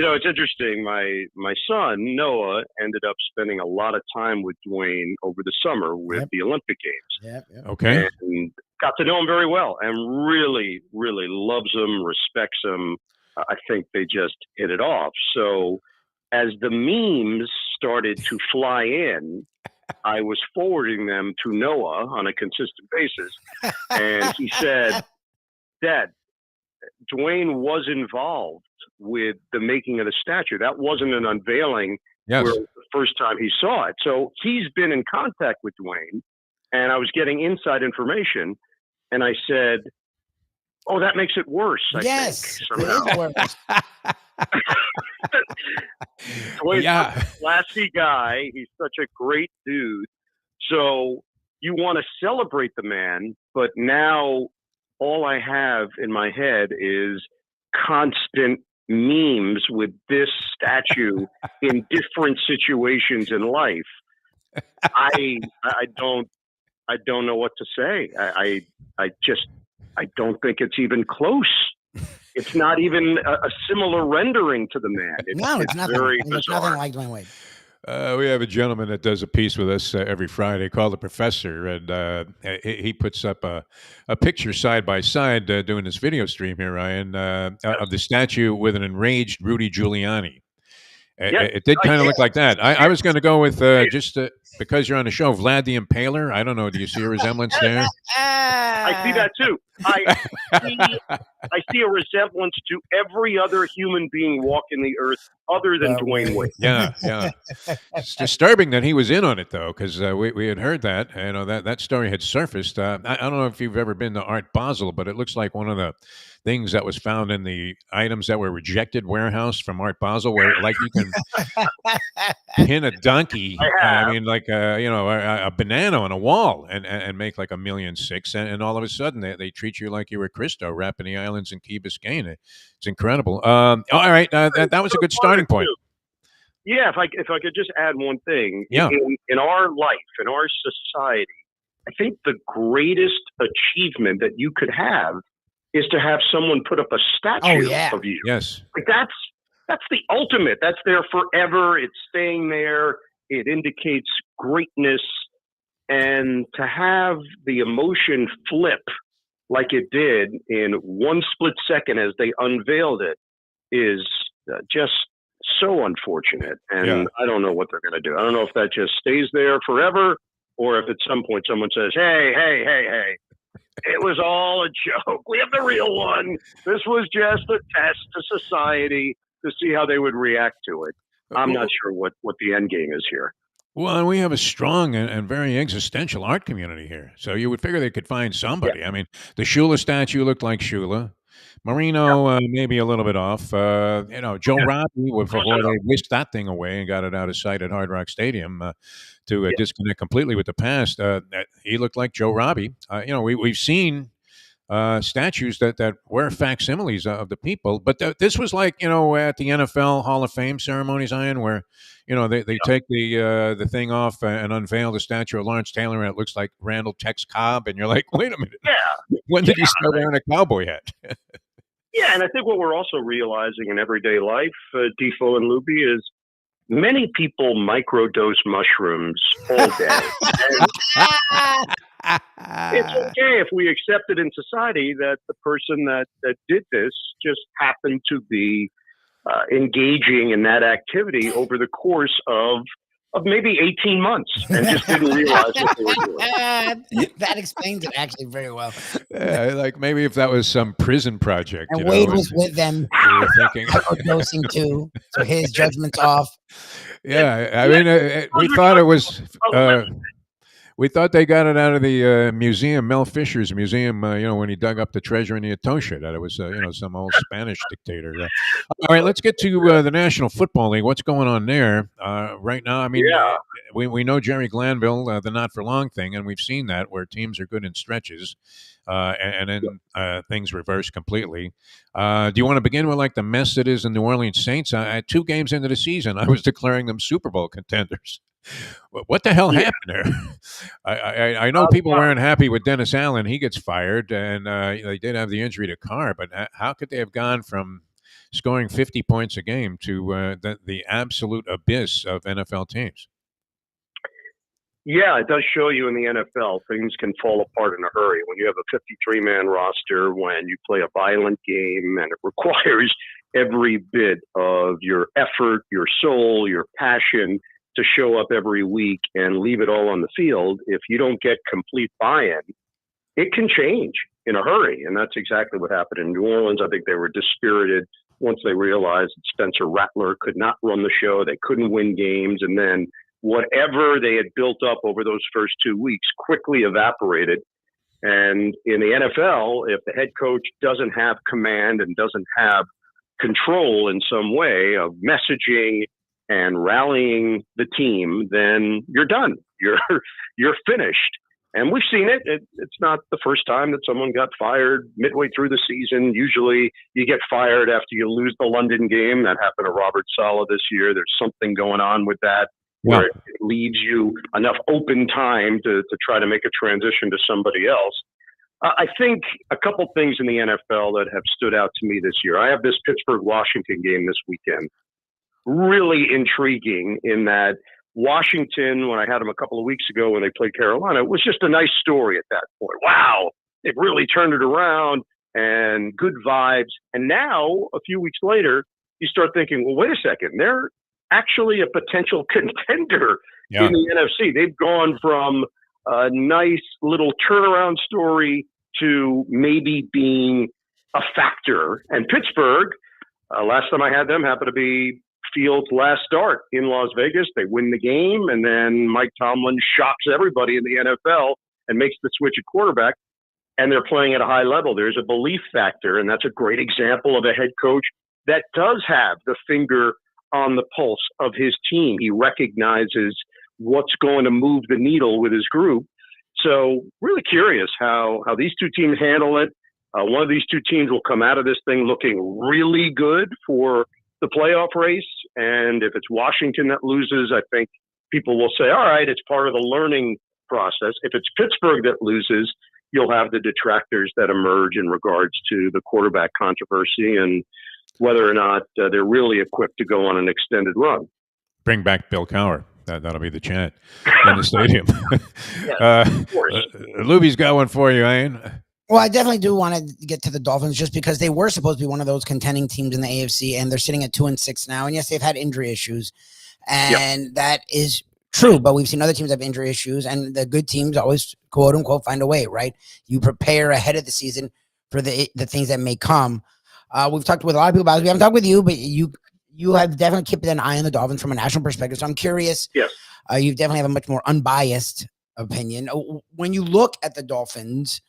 It's interesting. My son, Noah, ended up spending a lot of time with Dwayne over the summer with the Olympic Games. Yep. Okay. And got to know him very well and really, really loves him, respects him. I think they just hit it off. So as the memes started to fly in, I was forwarding them to Noah on a consistent basis. And he said, Dad, Dwayne was involved with the making of the statue. That wasn't an unveiling. Yes. Where it was the first time he saw it. So he's been in contact with Dwayne, and I was getting inside information, and I said, oh, that makes it worse, I think, somehow. It is worse. Dwayne's such a classy guy. He's such a great dude. So you want to celebrate the man, but now all I have in my head is constant memes with this statue in different situations in life. I don't know what to say. I don't think it's even close. It's not even a similar rendering to the man. It's nothing. It's nothing like Dwayne Wade. We have a gentleman that does a piece with us every Friday called The Professor, and he puts up a picture side by side doing this video stream here, Ryan, of the statue with an enraged Rudy Giuliani. It did kind of look like that. I was going to go with because you're on the show, Vlad the Impaler. I don't know. Do you see a resemblance there? I see that too. I see a resemblance to every other human being walking the earth other than Dwayne Wade. Yeah. It's disturbing that he was in on it, though, because we had heard that. That story had surfaced. I don't know if you've ever been to Art Basel, but it looks like one of the things that was found in the items that were rejected warehouse from Art Basel, where like you can pin a donkey, a banana on a wall and make like $1.6 million, and all of a sudden they treat you like you were Christo wrapping the islands in Key Biscayne. It's incredible. All right, that was a good starting point. Yeah, if I could just add one thing. Yeah. In our life, in our society, I think the greatest achievement that you could have is to have someone put up a statue of you. Yes. Like that's the ultimate. That's there forever. It's staying there. It indicates greatness. And to have the emotion flip like it did in one split second as they unveiled it is just so unfortunate. And I don't know what they're going to do. I don't know if that just stays there forever or if at some point someone says, hey, it was all a joke. We have the real one. This was just a test to society to see how they would react to it. I'm not sure what the end game is here. Well, and we have a strong and very existential art community here. So you would figure they could find somebody. I mean, the Shula statue looked like Shula. Marino, maybe a little bit off. Joe Robbie, before they whisked that thing away and got it out of sight at Hard Rock Stadium to disconnect completely with the past, he looked like Joe Robbie. We've seen statues that were facsimiles of the people, but this was like at the NFL Hall of Fame ceremonies, Ian, where they take the thing off and unveil the statue of Lawrence Taylor, and it looks like Randall Tex Cobb, and you're like, wait a minute, when did he start wearing a cowboy hat? Yeah, and I think what we're also realizing in everyday life, Defo and Lubie, is many people microdose mushrooms all day. It's okay if we accept it in society that the person that did this just happened to be engaging in that activity over the course of maybe 18 months and just didn't realize what they were doing. That explains it actually very well. Like maybe if that was some prison project. And Wade was with them. We were thinking dosing too, so his judgment's off. Yeah, I mean, we thought it was. We thought they got it out of the museum, Mel Fisher's museum, when he dug up the treasure in the Atocha, that it was, some old Spanish dictator. All right, let's get to the National Football League. What's going on there right now? I mean, we know Jerry Glanville, the not-for-long thing, and we've seen that where teams are good in stretches, and then things reverse completely. Do you want to begin with, like, the mess that is the New Orleans Saints? At 2 games into the season, I was declaring them Super Bowl contenders. What the hell happened there? I know people weren't happy with Dennis Allen. He gets fired, and they did have the injury to Carr. But how could they have gone from scoring 50 points a game to the absolute abyss of NFL teams? Yeah, it does show you in the NFL things can fall apart in a hurry. When you have a 53-man roster, when you play a violent game, and it requires every bit of your effort, your soul, your passion to show up every week and leave it all on the field. If you don't get complete buy-in, it can change in a hurry. And that's exactly what happened in New Orleans. I think they were dispirited once they realized that Spencer Rattler could not run the show. They couldn't win games. And then whatever they had built up over those first 2 weeks quickly evaporated. And in the NFL, if the head coach doesn't have command and doesn't have control in some way of messaging and rallying the team, then you're done. You're finished. And we've seen it. It's not the first time that someone got fired midway through the season. Usually you get fired after you lose the London game. That happened to Robert Saleh this year. There's something going on with that where it leaves you enough open time to try to make a transition to somebody else. I think a couple things in the NFL that have stood out to me this year. I have this Pittsburgh-Washington game this weekend. Really intriguing in that Washington, when I had them a couple of weeks ago when they played Carolina, it was just a nice story at that point. Wow, they've really turned it around and good vibes. And now, a few weeks later, you start thinking, well, wait a second, they're actually a potential contender in the NFC. They've gone from a nice little turnaround story to maybe being a factor. And Pittsburgh, last time I had them, happened to be Fields' last start in Las Vegas. They win the game, and then Mike Tomlin shocks everybody in the NFL and makes the switch at quarterback, and they're playing at a high level. There's a belief factor, and that's a great example of a head coach that does have the finger on the pulse of his team. He recognizes what's going to move the needle with his group. So really curious how these two teams handle it. One of these two teams will come out of this thing looking really good for the playoff race. And if it's Washington that loses, I think people will say, all right, it's part of the learning process. If it's Pittsburgh that loses, you'll have the detractors that emerge in regards to the quarterback controversy and whether or not they're really equipped to go on an extended run. Bring back Bill Cowher. That'll be the chant in the stadium. Lubie's got one for you, Ian. Well, I definitely do want to get to the Dolphins just because they were supposed to be one of those contending teams in the AFC, and they're sitting at 2-6 now. And yes, they've had injury issues, and that is true. But we've seen other teams have injury issues, and the good teams always, quote unquote, find a way. Right? You prepare ahead of the season for the things that may come. We've talked with a lot of people about it. We haven't talked with you, but you have definitely kept an eye on the Dolphins from a national perspective. So I'm curious. Yes. You definitely have a much more unbiased opinion. When you look at the Dolphins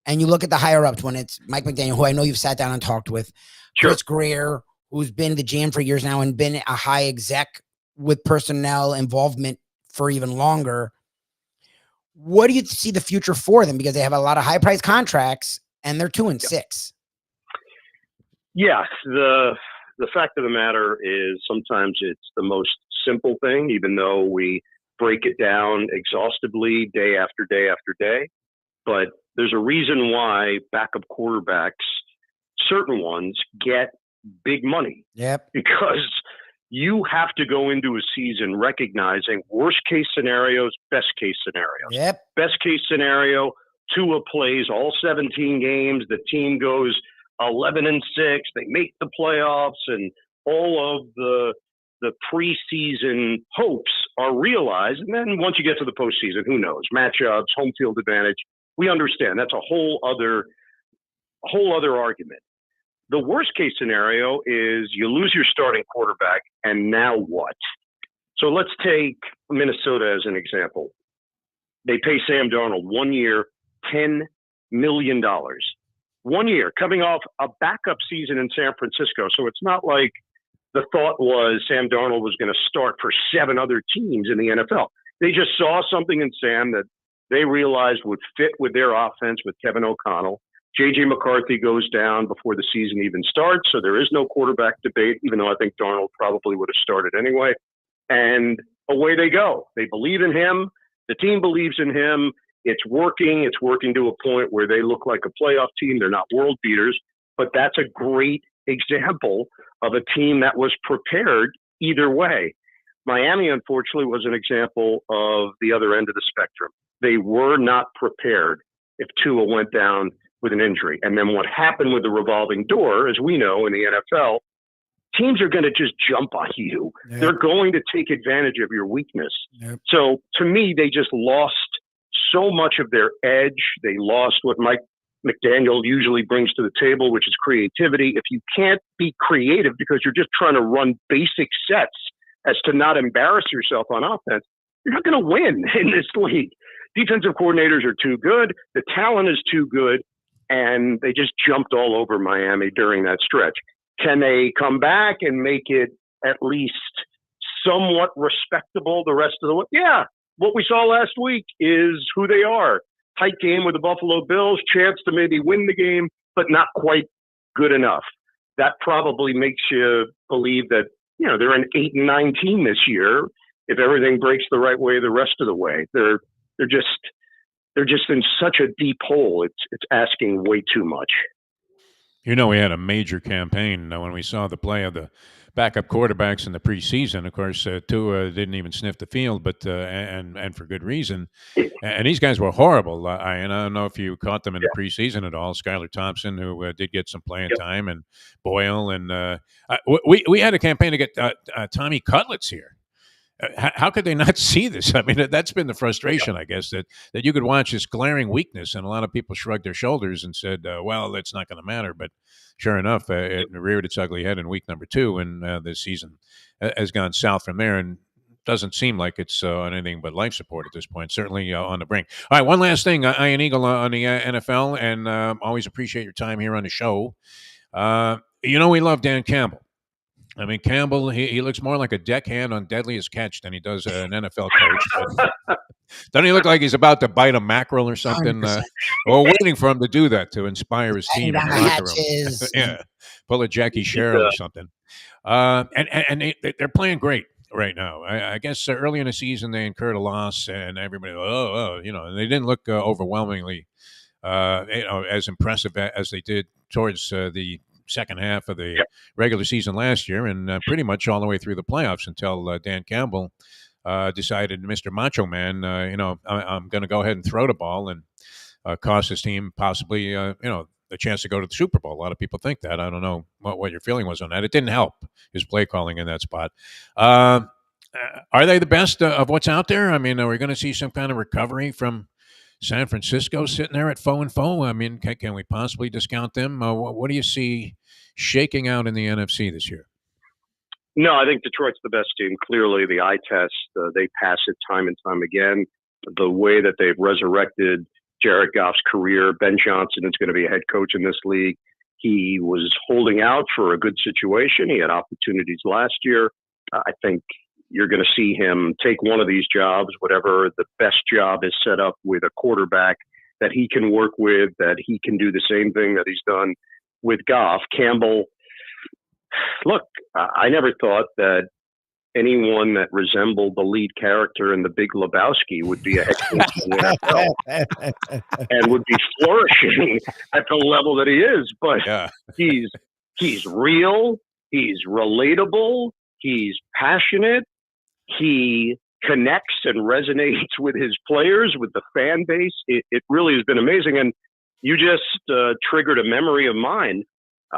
and you look at the higher ups, when it's Mike McDaniel, who I know you've sat down and talked with, sure. Chris Greer, who's been the GM for years now and been a high exec with personnel involvement for even longer. What do you see the future for them? Because they have a lot of high price contracts and they're 2-6. Yeah. The fact of the matter is sometimes it's the most simple thing, even though we break it down exhaustively day after day after day. But there's a reason why backup quarterbacks, certain ones, get big money. Yep. Because you have to go into a season recognizing worst case scenarios, best case scenarios. Yep. Best case scenario, Tua plays all 17 games. The team goes 11-6. They make the playoffs, and all of the preseason hopes are realized. And then once you get to the postseason, who knows? Matchups, home field advantage. We understand that's a whole other argument. The worst case scenario is you lose your starting quarterback, and now what? So let's take Minnesota as an example. They pay Sam Darnold 1 year, $10 million. 1 year, coming off a backup season in San Francisco. So it's not like the thought was Sam Darnold was going to start for 7 other teams in the NFL. They just saw something in Sam that they realized would fit with their offense with Kevin O'Connell. J.J. McCarthy goes down before the season even starts, so there is no quarterback debate, even though I think Darnold probably would have started anyway. And away they go. They believe in him. The team believes in him. It's working. It's working to a point where they look like a playoff team. They're not world beaters, but that's a great example of a team that was prepared either way. Miami, unfortunately, was an example of the other end of the spectrum. They were not prepared if Tua went down with an injury. And then what happened with the revolving door, as we know in the NFL, teams are going to just jump on you. Yep. They're going to take advantage of your weakness. Yep. So to me, they just lost so much of their edge. They lost what Mike McDaniel usually brings to the table, which is creativity. If you can't be creative because you're just trying to run basic sets as to not embarrass yourself on offense, you're not going to win in this league. Defensive coordinators are too good. The talent is too good. And they just jumped all over Miami during that stretch. Can they come back and make it at least somewhat respectable the rest of the way? Yeah. What we saw last week is who they are. Tight game with the Buffalo Bills, chance to maybe win the game, but not quite good enough. That probably makes you believe that, you know, they're an 8-9 team this year. If everything breaks the right way the rest of the way, they're just in such a deep hole. It's asking way too much. You know, we had a major campaign when we saw the play of the backup quarterbacks in the preseason. Of course, Tua didn't even sniff the field, but and for good reason. And these guys were horrible. I don't know if you caught them in the preseason at all. Skylar Thompson, who did get some playing time, and Boyle, and we had a campaign to get Tommy Cutlets here. How could they not see this? I mean, that's been the frustration, I guess, that you could watch this glaring weakness, and a lot of people shrugged their shoulders and said, well, that's not going to matter. But sure enough, it reared its ugly head in week number 2, and the season has gone south from there, and doesn't seem like it's on anything but life support at this point, certainly on the brink. All right, one last thing, Ian Eagle on the NFL, and always appreciate your time here on the show. You know, we love Dan Campbell. I mean, Campbell, he looks more like a deckhand on Deadliest Catch than he does an NFL coach. Doesn't he look like he's about to bite a mackerel or something? We're waiting for him to do that to inspire his team in the locker room. Yeah, pull a Jackie Sherrill or something. And they're playing great. right now. I guess early in the season they incurred a loss, and everybody, and they didn't look overwhelmingly, as impressive as they did towards the second half of the regular season last year, and pretty much all the way through the playoffs until Dan Campbell decided, Mr. Macho Man, I'm going to go ahead and throw the ball and cost his team possibly, the chance to go to the Super Bowl. A lot of people think that. I don't know what your feeling was on that. It didn't help his play calling in that spot. Are they the best of what's out there? I mean, are we going to see some kind of recovery from San Francisco sitting there at 4-4? I mean, can we possibly discount them? What do you see shaking out in the NFC this year? No, I think Detroit's the best team. Clearly, the eye test, they pass it time and time again. The way that they've resurrected Jared Goff's career, Ben Johnson is going to be a head coach in this league. He was holding out for a good situation. He had opportunities last year. I think you're going to see him take one of these jobs, whatever the best job is set up with a quarterback that he can work with, that he can do the same thing that he's done with Goff. Campbell, look, I never thought that anyone that resembled the lead character in The Big Lebowski would be a head coach in the NFL and would be flourishing at the level that he is. But he's real, he's relatable, he's passionate, he connects and resonates with his players, with the fan base. It really has been amazing. And you just triggered a memory of mine.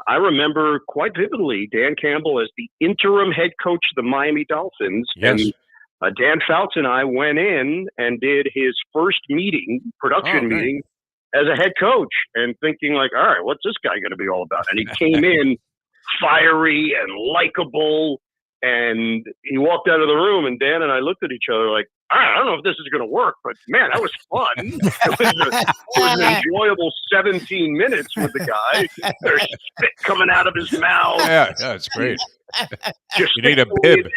I remember quite vividly Dan Campbell as the interim head coach of the Miami Dolphins. Yes. And Dan Fouts and I went in and did his first production meeting as a head coach, and thinking like, all right, what's this guy going to be all about? And he came in fiery and likable, and he walked out of the room, and Dan and I looked at each other like, I don't know if this is going to work, but man, that was fun. It was an enjoyable 17 minutes with the guy. There's spit coming out of his mouth. Yeah, it's great. You need a bib.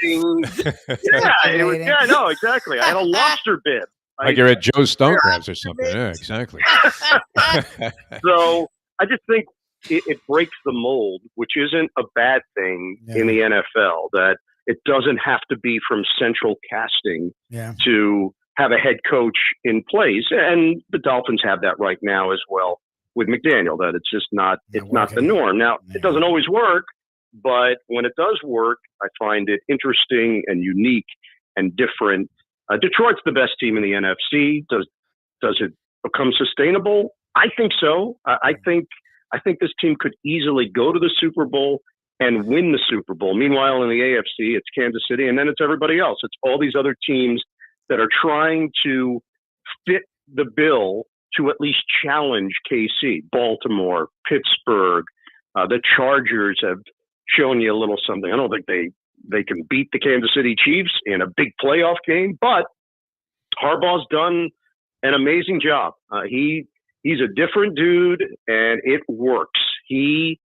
No, exactly. I had a lobster bib. Like you're at Joe's Stonecraft or something. Yeah, exactly. So I just think it breaks the mold, which isn't a bad thing in the NFL, that it doesn't have to be from central casting to have a head coach in place. And the Dolphins have that right now as well with McDaniel, that it's just not, it's not the norm. Now, it doesn't always work, but when it does work, I find it interesting and unique and different. Detroit's the best team in the NFC. Does it become sustainable? I think so. I think this team could easily go to the Super Bowl and win the Super Bowl. Meanwhile, in the AFC, it's Kansas City, and then it's everybody else. It's all these other teams that are trying to fit the bill to at least challenge KC, Baltimore, Pittsburgh. The Chargers have shown you a little something. I don't think they can beat the Kansas City Chiefs in a big playoff game, but Harbaugh's done an amazing job. He's a different dude, and it works. He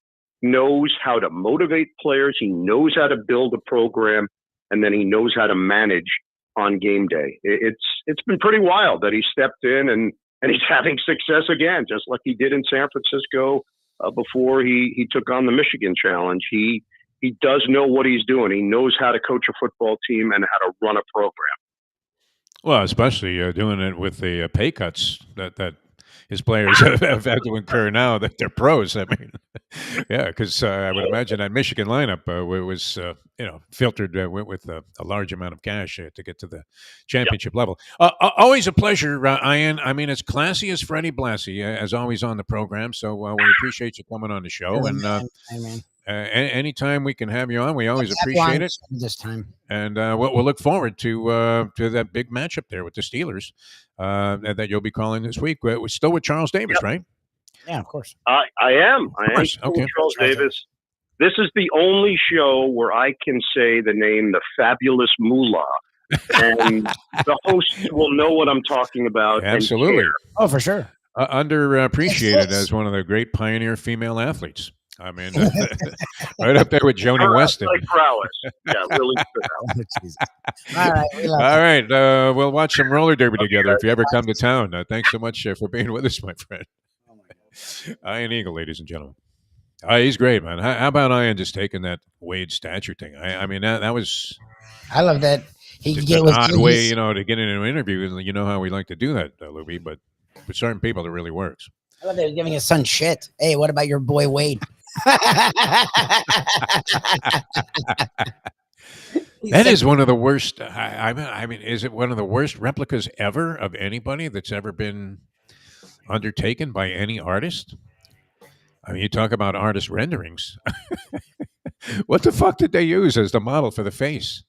knows how to motivate players. He knows how to build a program, and then he knows how to manage on game day. It's been pretty wild that he stepped in and he's having success again, just like he did in San Francisco before he took on the Michigan Challenge. He does know what he's doing. He knows how to coach a football team and how to run a program. Well, especially doing it with the pay cuts that his players have had to incur now that they're pros. I mean, yeah, because I would imagine that Michigan lineup was filtered with a large amount of cash to get to the championship level. Always a pleasure, Ian. I mean, as classy as Freddie Blassie, as always on the program. So we appreciate you coming on the show. Amen. Anytime we can have you on, we always appreciate it. This time, and we'll look forward to that big matchup there with the Steelers that you'll be calling this week. We're still with Charles Davis, right? Yeah, of course. I am. Okay. Charles Davis. This is the only show where I can say the name The Fabulous Moolah, and the hosts will know what I'm talking about. Absolutely. Oh, for sure. Underappreciated as one of the great pioneer female athletes. I mean, right up there with Joni Weston. Like prowess. Yeah, really good. All right. We'll watch some roller derby together if you ever come to town. Thanks so much for being with us, my friend. Ian Eagle, ladies and gentlemen. Oh, he's great, man. How about Ian just taking that Wade stature thing? I mean, that was I love that he just an was odd giving way, his, to get into an interview. You know how we like to do that, Lubie, but for certain people, it really works. I love that he was giving his son shit. Hey, what about your boy Wade? That is one of the worst. I mean, is it one of the worst replicas ever of anybody that's ever been undertaken by any artist? I mean, you talk about artist renderings. What the fuck did they use as the model for the face,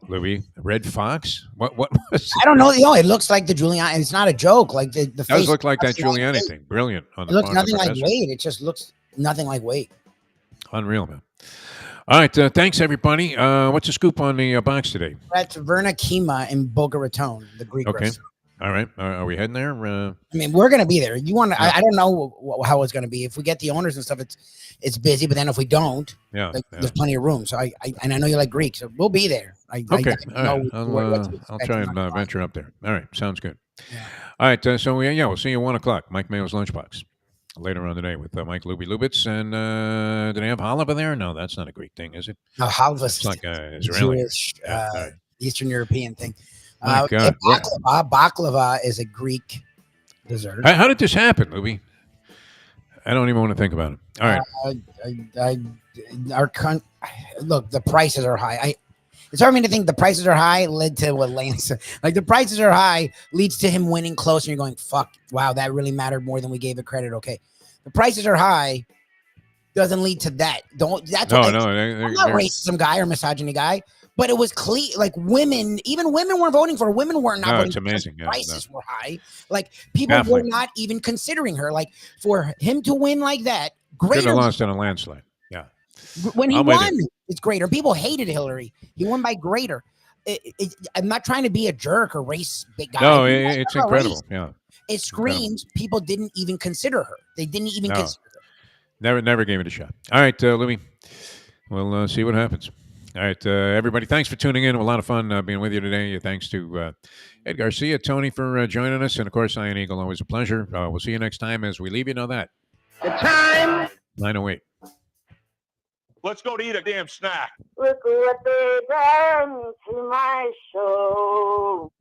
Louis? Red Fox? What was I don't know. It looks like the Giuliani. It's not a joke. Like the does face look like that looks Giuliani Wade. thing. Brilliant on It the looks part of the nothing like professor. Wade. It just looks nothing like Wade. Unreal, man. All right, thanks everybody. What's the scoop on the box today? That's Verna Kima in Boca Raton, the Greek Okay. restaurant. All right. Are we heading there? I mean, we're gonna be there. You want? Yeah. I don't know how it's gonna be. If we get the owners and stuff, it's busy. But then if we don't, Yeah. there's plenty of room. So I know you like Greek, so we'll be there. Okay. I know All what right. to I'll expect try and and not to venture up there. All right. Sounds good. Yeah. All right. So we'll see you at 1:00. Mike Mayo's Lunchbox later on today with Mike Lubie Lubitz. And do they have halava there? No, that's not a Greek thing, is it? No, halva It's like Israeli. Jewish, Yeah, all right. Eastern European thing. My God. Baklava is a Greek dessert. How did this happen, Lubie? I don't even want to think about it. All right. Look, the prices are high. It's hard for me to think the prices are high led to what Lance said. Like the prices are high leads to him winning close, and you're going, fuck, wow, that really mattered more than we gave it credit. Okay. The prices are high doesn't lead to that. I'm not a racism guy or misogyny guy, but it was clear. Like even women weren't voting for her. Women were not voting. It's amazing. Yeah, prices were high. Like people were not even considering her. Like for him to win like that, greater. Could have lost in a landslide. Yeah. When he won, it's greater. People hated Hillary. He won by greater. I'm not trying to be a jerk or race big guy. No, it's incredible. Yeah. It screams people didn't even consider her. They didn't even consider her. Never gave it a shot. All right, Louie. We'll see what happens. All right, everybody. Thanks for tuning in. A lot of fun being with you today. Thanks to Ed Garcia, Tony for joining us, and of course, Ian Eagle. Always a pleasure. We'll see you next time. As we leave you, know that the time 9:08. Let's go to eat a damn snack. Look what they done to my soul.